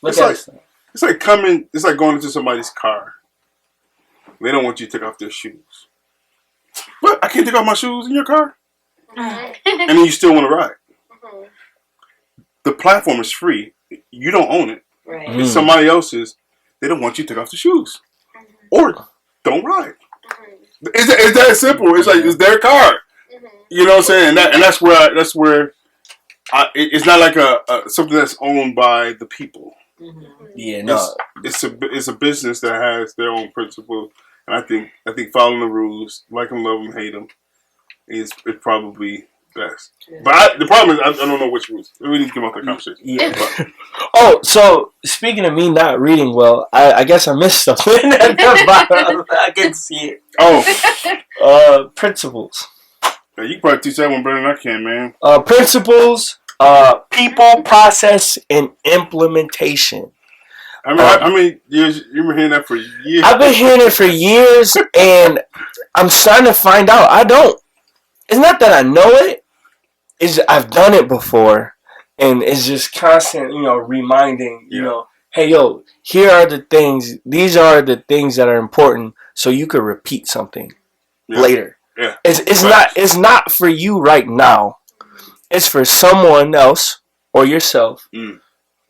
[SPEAKER 2] look
[SPEAKER 3] It's
[SPEAKER 2] at
[SPEAKER 3] like-
[SPEAKER 2] stuff.
[SPEAKER 3] It's like going into somebody's car. They don't want you to take off their shoes. What? I can't take off my shoes in your car? And then you still want to ride. The platform is free. You don't own it.
[SPEAKER 5] Right.
[SPEAKER 2] Mm.
[SPEAKER 3] It's somebody else's. They don't want you to take off the shoes. Or don't ride. It's that simple. It's like, it's their car. You know what I'm saying? And that's where it's not like a something that's owned by the people.
[SPEAKER 2] Yeah, no.
[SPEAKER 3] It's a business that has their own principles, and I think following the rules, like them, love them, hate them, is probably best. But the problem is I don't know which rules. We need to come out that conversation.
[SPEAKER 2] Yeah. Oh, so speaking of me not reading well, I guess I missed something at the bottom. I can see it.
[SPEAKER 3] Oh,
[SPEAKER 2] Principles.
[SPEAKER 3] yeah, you can probably teach that one better than I can, man.
[SPEAKER 2] Principles, people, process, and implementation.
[SPEAKER 3] I mean, years you've been hearing that for years.
[SPEAKER 2] I've been hearing it for years, and I'm starting to find out I don't. It's not that I know it. It's I've done it before, and it's just constant, reminding, hey, yo, here are the things. These are the things that are important, so you could repeat something later.
[SPEAKER 3] Yeah.
[SPEAKER 2] It's not for you right now. It's for someone else or yourself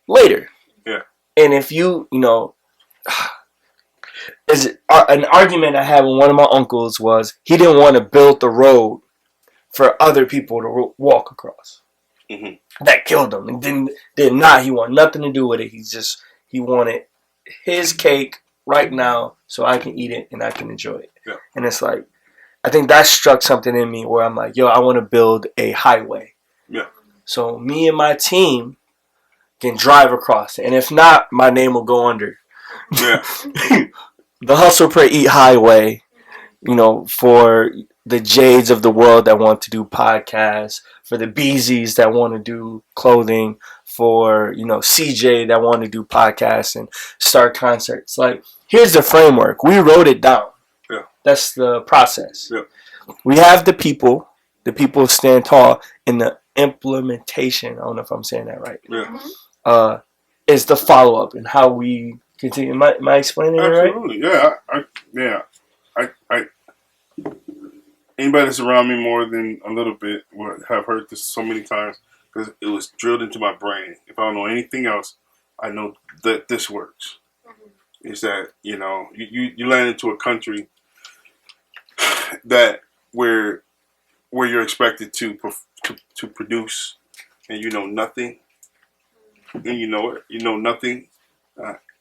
[SPEAKER 2] later.
[SPEAKER 3] Yeah.
[SPEAKER 2] And if you know, is an argument I had with one of my uncles was he didn't want to build the road for other people to walk across.
[SPEAKER 3] Mm-hmm.
[SPEAKER 2] That killed him. And did not. He wanted nothing to do with it. He wanted his cake right now so I can eat it and I can enjoy it.
[SPEAKER 3] Yeah.
[SPEAKER 2] And it's like, I think that struck something in me where I'm like, yo, I want to build a highway.
[SPEAKER 3] Yeah.
[SPEAKER 2] So me and my team can drive across it. And if not, my name will go under.
[SPEAKER 3] Yeah.
[SPEAKER 2] The Hustle, Pray, Eat Highway, you know, for the Jades of the world that want to do podcasts, for the Beezies that want to do clothing, for, you know, CJ that want to do podcasts and start concerts. Like, here's the framework. We wrote it down.
[SPEAKER 3] Yeah.
[SPEAKER 2] That's the process.
[SPEAKER 3] Yeah.
[SPEAKER 2] We have the people stand tall in the implementation. I don't know if I'm saying that right.
[SPEAKER 3] Yeah.
[SPEAKER 2] Is the follow-up and how we continue. Am I explaining it right?
[SPEAKER 3] Absolutely. Yeah. I anybody that's around me more than a little bit would have heard this so many times because it was drilled into my brain. If I don't know anything else, I know that this works. Is that, you know, you land into a country that where you're expected to produce and you know nothing, and you know nothing.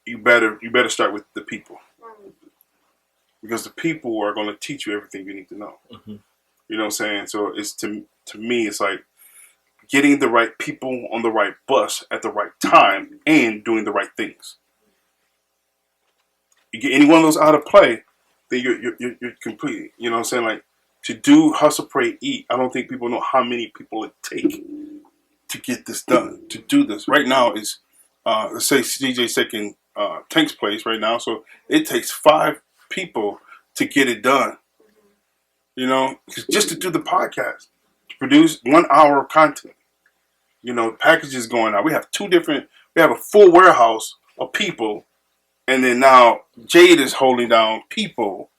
[SPEAKER 3] You better start with the people. Because the people are going to teach you everything you need to know.
[SPEAKER 2] Mm-hmm.
[SPEAKER 3] You know what I'm saying? So it's to me, it's like getting the right people on the right bus at the right time and doing the right things. You get any one of those out of play, then you're complete. You know what I'm saying? Like to do Hustle, Pray, Eat. I don't think people know how many people it take to get this done. To do this right now is let's say CJ's taking Tank's place right now, so it takes 5 people to get it done, you know, just to do the podcast, to produce 1 hour of content, you know, packages going out. We have a full warehouse of people, and then now Jade is holding down people.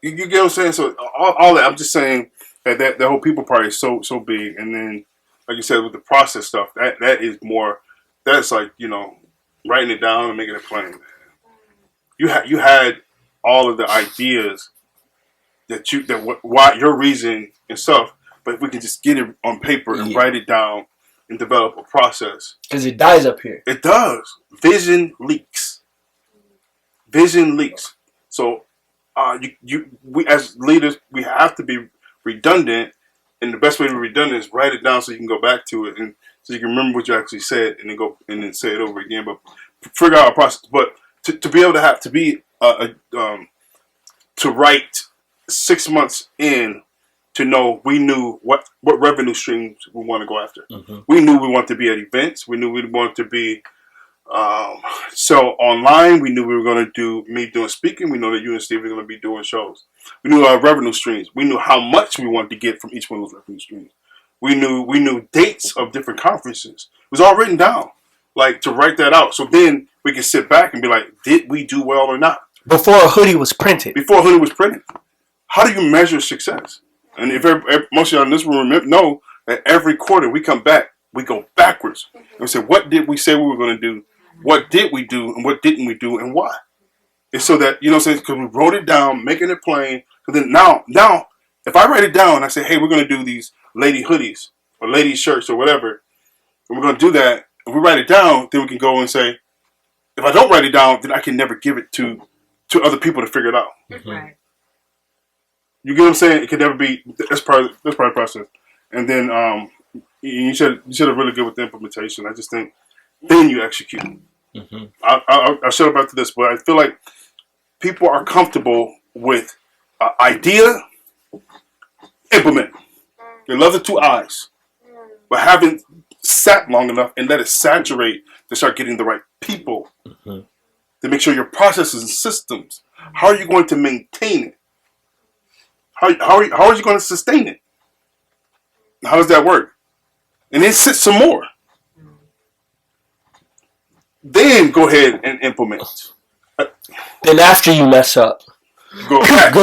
[SPEAKER 3] You get what I'm saying? So all that, I'm just saying that whole people part is so big, and then like you said with the process stuff, that is more, that's like, you know, writing it down and making it plain. You had all of the ideas why your reason and stuff, but if we can just get it on paper and write it down and develop a process.
[SPEAKER 2] Because it dies up here.
[SPEAKER 3] It does. Vision leaks. So we as leaders, we have to be redundant, and the best way to be redundant is write it down so you can go back to it and so you can remember what you actually said and then go and then say it over again. But figure out a process. But to be able to write 6 months in, to know we knew what revenue streams we want to go after. Mm-hmm. We knew we wanted to be at events. We knew we wanted to be sell online. We knew we were going to do me doing speaking. We know that you and Steve are going to be doing shows. We knew our revenue streams. We knew how much we wanted to get from each one of those revenue streams. We knew dates of different conferences. It was all written down, like to write that out. So then we can sit back and be like, did we do well or not?
[SPEAKER 2] Before a hoodie was printed.
[SPEAKER 3] How do you measure success? And if most of y'all in this room know that every quarter we come back, we go backwards. And we say, what did we say we were going to do? What did we do? And what didn't we do? And why? And so that, you know what I'm saying, because we wrote it down, making it plain. But then now, if I write it down and I say, hey, we're going to do these lady hoodies or lady shirts or whatever, and we're going to do that, if we write it down, then we can go and say, if I don't write it down, then I can never give it to other people to figure it out.
[SPEAKER 5] Mm-hmm. Right.
[SPEAKER 3] You get what I'm saying? It can never be. That's part of the process. And then you should have really good with the implementation. I just think then you execute. Mm-hmm. I'll shut up after this, but I feel like people are comfortable with idea, implement. They love the 2 eyes, but haven't sat long enough and let it saturate to start getting the right people to make sure your processes and systems. How are you going to maintain it? How are you going to sustain it? How does that work? And then sit some more. Then go ahead and implement.
[SPEAKER 2] Then after you mess up.
[SPEAKER 3] Go back.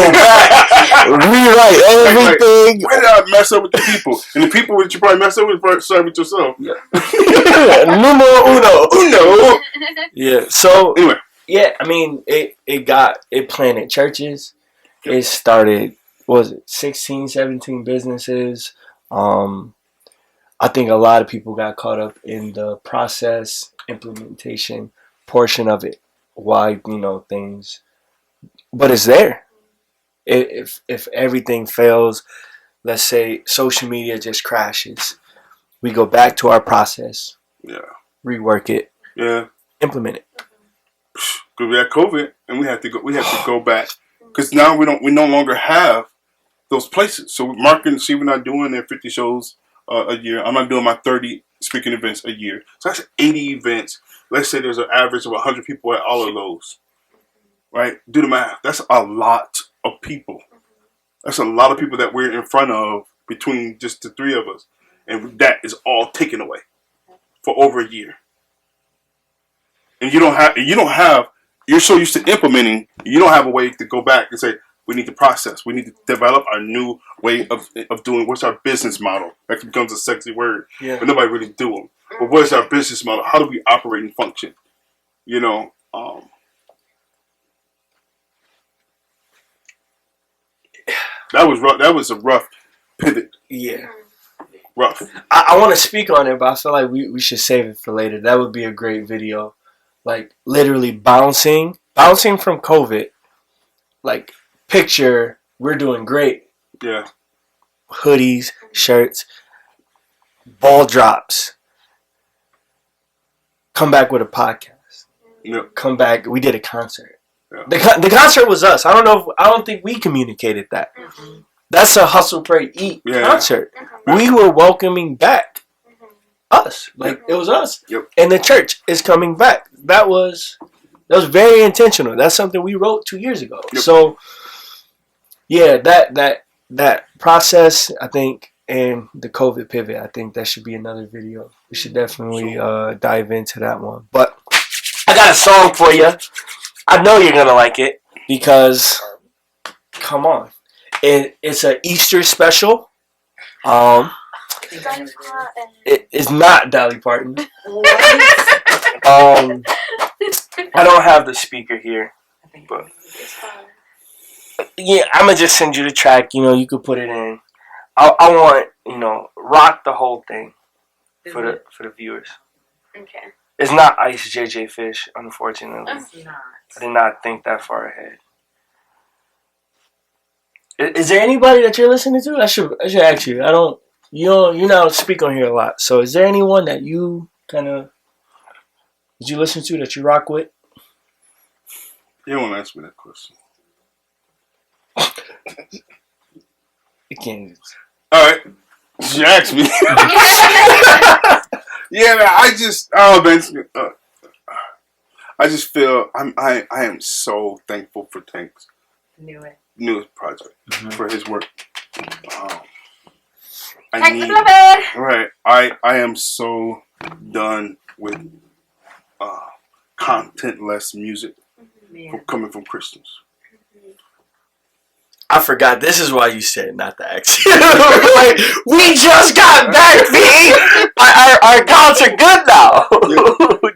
[SPEAKER 2] Rewrite everything.
[SPEAKER 3] Why did I mess up with the people? And the people that you probably mess up with, probably start with yourself.
[SPEAKER 2] Numero uno. Yeah. So
[SPEAKER 3] Anyway,
[SPEAKER 2] yeah, I mean, it planted churches. It started, what was it, 16, 17 businesses. I think a lot of people got caught up in the process implementation portion of it. Why, things, but it's there. If everything fails, let's say social media just crashes, we go back to our process, rework it, implement it.
[SPEAKER 3] Because we had COVID and we had to go back because now we no longer have those places. So marketing, see, we're not doing their 50 shows a year. I'm not doing my 30 speaking events a year. So that's 80 events. Let's say there's an average of 100 people at all of those. Right? Do the math. That's a lot of people. That's a lot of people that we're in front of between just the three of us. And that is all taken away for over a year. And you're so used to implementing, you don't have a way to go back and say, we need to process. We need to develop our new way of doing. What's our business model? That becomes a sexy word, but nobody really do them. But what is our business model? How do we operate and function? That was rough. That was a rough pivot.
[SPEAKER 2] Yeah.
[SPEAKER 3] Rough.
[SPEAKER 2] I want to speak on it, but I feel like we should save it for later. That would be a great video. Like, literally bouncing from COVID. Like, picture, we're doing great.
[SPEAKER 3] Yeah.
[SPEAKER 2] Hoodies, shirts, ball drops. Come back with a podcast.
[SPEAKER 3] Yep.
[SPEAKER 2] Come back. We did a concert.
[SPEAKER 3] Yeah.
[SPEAKER 2] The concert was us. I don't think we communicated that.
[SPEAKER 4] Mm-hmm.
[SPEAKER 2] That's a Hustle, Pray, Eat concert.
[SPEAKER 4] Mm-hmm.
[SPEAKER 2] We were welcoming back us. Like, it was us.
[SPEAKER 3] Yep.
[SPEAKER 2] And the church is coming back. That was very intentional. That's something we wrote 2 years ago.
[SPEAKER 3] Yep.
[SPEAKER 2] So, yeah, that process, I think, and the COVID pivot, I think that should be another video. We should definitely dive into that one. But I got a song for you. I know you're gonna like it because, come on, it's an Easter special. It's not Dolly Parton. I don't have the speaker here, but yeah, I'm gonna just send you the track. You could put it in. I want rock the whole thing for the viewers.
[SPEAKER 4] Okay.
[SPEAKER 2] It's not Ice JJ Fish, unfortunately.
[SPEAKER 5] It's not.
[SPEAKER 2] I did not think that far ahead. Is there anybody that you're listening to? I should ask you. I don't. You don't speak on here a lot. So is there anyone that you did you listen to that you rock with?
[SPEAKER 3] You don't want to ask me that question.
[SPEAKER 2] You can't.
[SPEAKER 3] All right. You asked me. Yeah, man. I just feel I am so thankful for Tank's newest project for his work. Right. I am so done with contentless music coming from Christians.
[SPEAKER 2] I forgot. This is why you said not the accent. Like, we just got back, B. Our accounts are good now.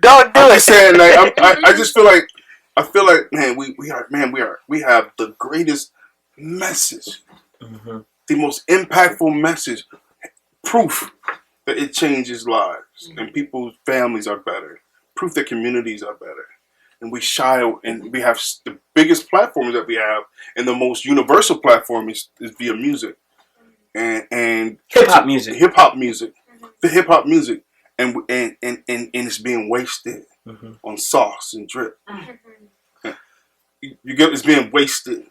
[SPEAKER 2] Don't do
[SPEAKER 3] I'm
[SPEAKER 2] it.
[SPEAKER 3] just saying, like, I just feel like man, we have the greatest message, the most impactful message, proof that it changes lives and people's families are better, proof that communities are better. And we and we have the biggest platform that we have, and the most universal platform is via music, and
[SPEAKER 2] hip hop music,
[SPEAKER 3] the hip hop music, and it's being wasted on sauce and drip. You get it's being wasted.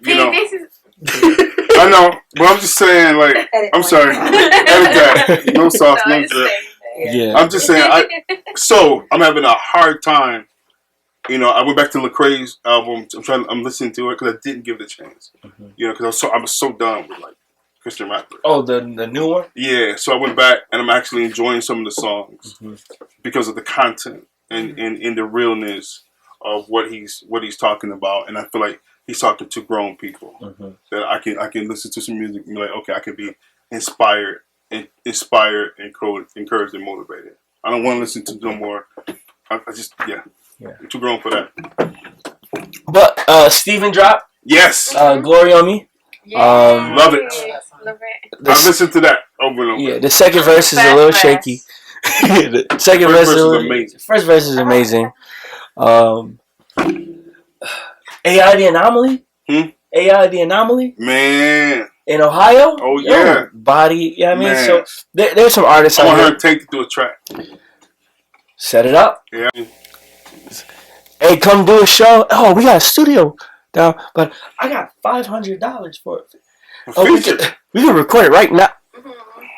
[SPEAKER 4] This is
[SPEAKER 3] I know, but I'm just saying, like, I'm sorry, edit that. No sauce, no drip.
[SPEAKER 2] Yeah,
[SPEAKER 3] I'm just saying. I'm having a hard time. I went back to Lecrae's album. I'm listening to it because I didn't give it a chance. Because I was so done with like Christian rapper.
[SPEAKER 2] Oh, the new one.
[SPEAKER 3] Yeah, so I went back and I'm actually enjoying some of the songs because of the content and the realness of what he's talking about. And I feel like he's talking to grown people. That I can listen to some music and be like, okay, I can be inspired, encouraged, and motivated. I don't want to listen to no more. I just I'm too grown for that.
[SPEAKER 2] But Steven dropped.
[SPEAKER 3] Yes.
[SPEAKER 2] Glory on Me.
[SPEAKER 3] Love it.
[SPEAKER 4] Love it.
[SPEAKER 3] I've listened to that over and over.
[SPEAKER 2] Yeah, the second verse is a little shaky. The second verse is
[SPEAKER 3] amazing.
[SPEAKER 2] First verse is amazing. AI the Anomaly. AI the Anomaly.
[SPEAKER 3] Man.
[SPEAKER 2] In Ohio.
[SPEAKER 3] Oh yeah.
[SPEAKER 2] Body. Yeah, I mean,
[SPEAKER 3] Man.
[SPEAKER 2] so there's some artists.
[SPEAKER 3] I want her to take it to a track.
[SPEAKER 2] Set it up.
[SPEAKER 3] Yeah.
[SPEAKER 2] Hey, come do a show. Oh, we got a studio down, but I got $500 for it. Oh, we can record it right now.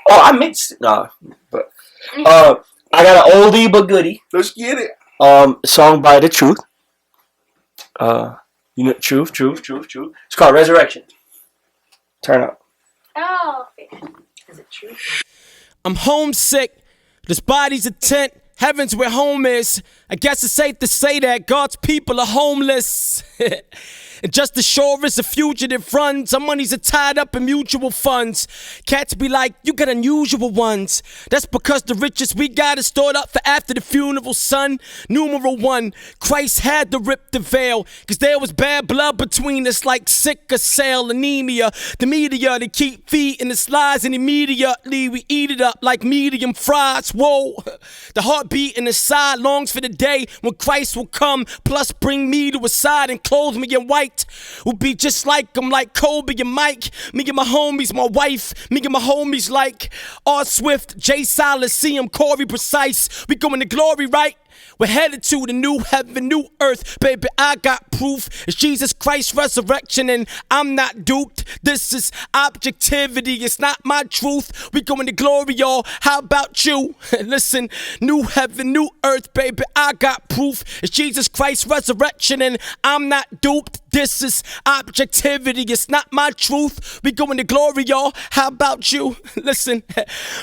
[SPEAKER 2] Oh, I mixed it. No, but I got an oldie but goodie.
[SPEAKER 3] Let's get it.
[SPEAKER 2] Song by The Truth. You know, Truth. It's called Resurrection. Turn up.
[SPEAKER 4] Oh.
[SPEAKER 5] Is it true?
[SPEAKER 7] I'm homesick. This body's a tent. Heaven's where home is. I guess it's safe to say that God's people are homeless. And just as sure as a fugitive runs, our monies are tied up in mutual funds. Cats be like, you got unusual ones. That's because the richest we got is stored up for after the funeral, son. Numeral one, Christ had to rip the veil, cause there was bad blood between us like sickle cell anemia. The media, they keep feeding us lies, and immediately we eat it up like medium fries. Whoa, the heartbeat in the side longs for the day when Christ will come, plus bring me to his side and clothe me in white. Will be just like him, like Kobe and Mike. Me and my homies, my wife. Me and my homies like R. Swift, Jay Silas, CM Corey Precise. We going to glory, right? We're headed to the new heaven, new earth. Baby, I got proof. It's Jesus Christ's resurrection and I'm not duped. This is objectivity, it's not my truth. We going to glory, y'all. How about you? Listen, new heaven, new earth, baby, I got proof. It's Jesus Christ's resurrection and I'm not duped. This is objectivity, it's not my truth. We going to glory, y'all. How about you? Listen,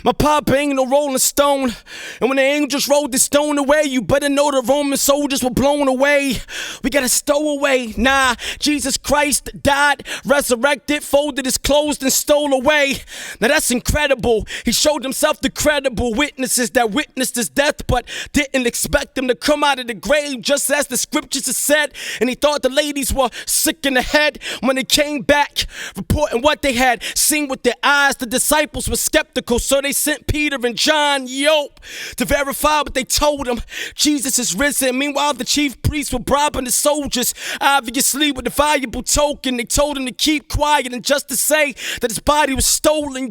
[SPEAKER 7] my papa ain't no Rolling Stone. And when the angels rolled the stone away, you better know the Roman soldiers were blown away. We got a stowaway. Nah, Jesus Christ died, resurrected, folded his clothes and stole away. Now that's incredible. He showed himself to credible witnesses that witnessed his death, but didn't expect him to come out of the grave, just as the scriptures have said. And he thought the ladies were sick in the head when they came back, reporting what they had seen with their eyes. The disciples were skeptical, so they sent Peter and John, to verify what they told him. Jesus is risen. Meanwhile, the chief priests were bribing the soldiers, obviously with a valuable token. They told him to keep quiet and just to say that his body was stolen,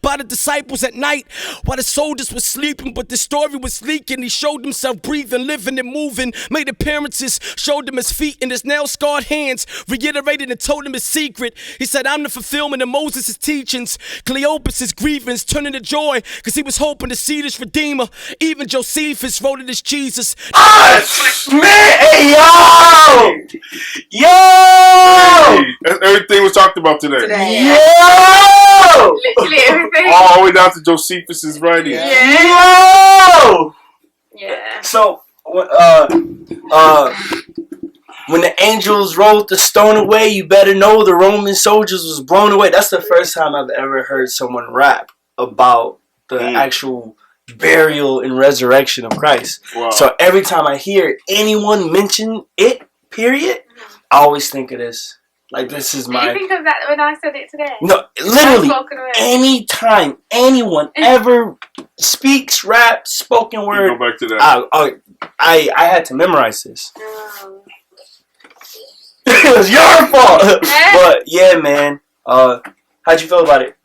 [SPEAKER 7] by the disciples at night while the soldiers were sleeping. But the story was leaking. He showed himself breathing, living and moving, made appearances, showed them his feet and his nail-scarred hands, reiterated and told him his secret. He said, I'm the fulfillment of Moses' teachings, Cleopas' grievance turning to joy, because he was hoping to see this redeemer. Even Josephus wrote it as Jesus.
[SPEAKER 2] Man, hey, yo!
[SPEAKER 3] Hey, that's everything was talked about today.
[SPEAKER 2] Yo!
[SPEAKER 4] Literally everything.
[SPEAKER 3] All the way down to Josephus' writing.
[SPEAKER 2] Yo!
[SPEAKER 4] Yeah.
[SPEAKER 2] So, when the angels rolled the stone away, you better know the Roman soldiers was blown away. That's the first time I've ever heard someone rap about the actual burial and resurrection of Christ.
[SPEAKER 3] Wow.
[SPEAKER 2] So every time I hear anyone mention it, period, I always think of this. Like, this is
[SPEAKER 4] Did
[SPEAKER 2] my...
[SPEAKER 4] you think of that when I said it today?
[SPEAKER 2] No, literally, anytime anyone ever speaks, raps, spoken word,
[SPEAKER 3] go back to that.
[SPEAKER 2] I had to memorize this.
[SPEAKER 4] No.
[SPEAKER 2] It was your fault. But yeah, man. How'd you feel about it?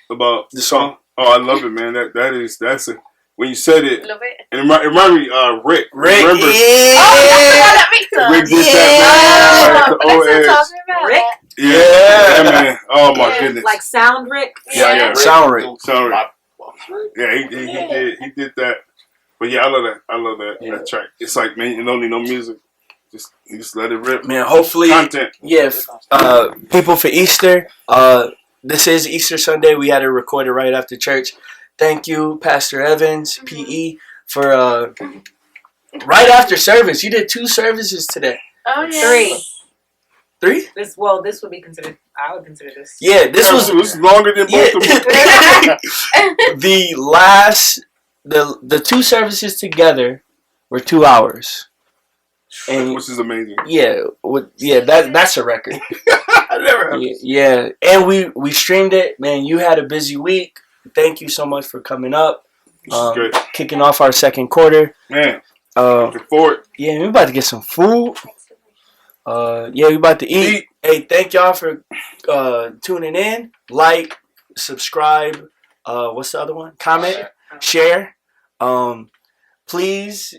[SPEAKER 3] About the song? Oh, I love it, man. That's a, when you said it,
[SPEAKER 4] Love it.
[SPEAKER 3] and it reminded me, Rick. Remember?
[SPEAKER 2] Yeah.
[SPEAKER 4] Oh, that's the guy that mixed us.
[SPEAKER 3] Rick did that, man. Like, the
[SPEAKER 4] That's
[SPEAKER 3] old
[SPEAKER 4] what I'm
[SPEAKER 3] ass.
[SPEAKER 4] talking about.
[SPEAKER 5] Rick?
[SPEAKER 3] Yeah, man. Oh my goodness.
[SPEAKER 5] Like Sound Rick?
[SPEAKER 3] Yeah.
[SPEAKER 2] Sound Rick.
[SPEAKER 3] Sound Rick. Yeah, he did that. But yeah, I love that. That track. It's like, man, you don't need no music. Just let it rip.
[SPEAKER 2] Man, hopefully,
[SPEAKER 3] Content.
[SPEAKER 2] yeah. People for Easter. This is Easter Sunday. We had to record it right after church. Thank you, Pastor Evans, PE, for right after service. You did 2 services today.
[SPEAKER 4] Oh, yeah.
[SPEAKER 5] 3.
[SPEAKER 2] 3?
[SPEAKER 5] This would be considered. I would consider this.
[SPEAKER 2] Yeah, this was
[SPEAKER 3] longer than both of them.
[SPEAKER 2] the last. The 2 services together were 2 hours. And
[SPEAKER 3] Which is amazing.
[SPEAKER 2] yeah, that's a record.
[SPEAKER 3] I never have.
[SPEAKER 2] Yeah, and we streamed it. Man, you had a busy week. Thank you so much for coming up.
[SPEAKER 3] This is great.
[SPEAKER 2] Kicking off our second quarter.
[SPEAKER 3] Man, looking forward.
[SPEAKER 2] Yeah, we about to get some food. Yeah, we about to eat. Hey, thank y'all for tuning in. Like, subscribe. What's the other one? Comment, share. Please.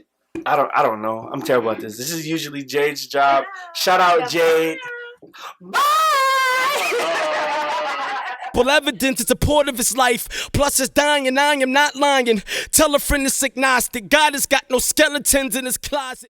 [SPEAKER 2] I don't know. I'm terrible at this. This is usually Jade's job. Shout out Jade. Bye.
[SPEAKER 7] Well, evidence in support of his life. Plus, it's dying, and I am not lying. Tell a friend it's agnostic. God has got no skeletons in his closet.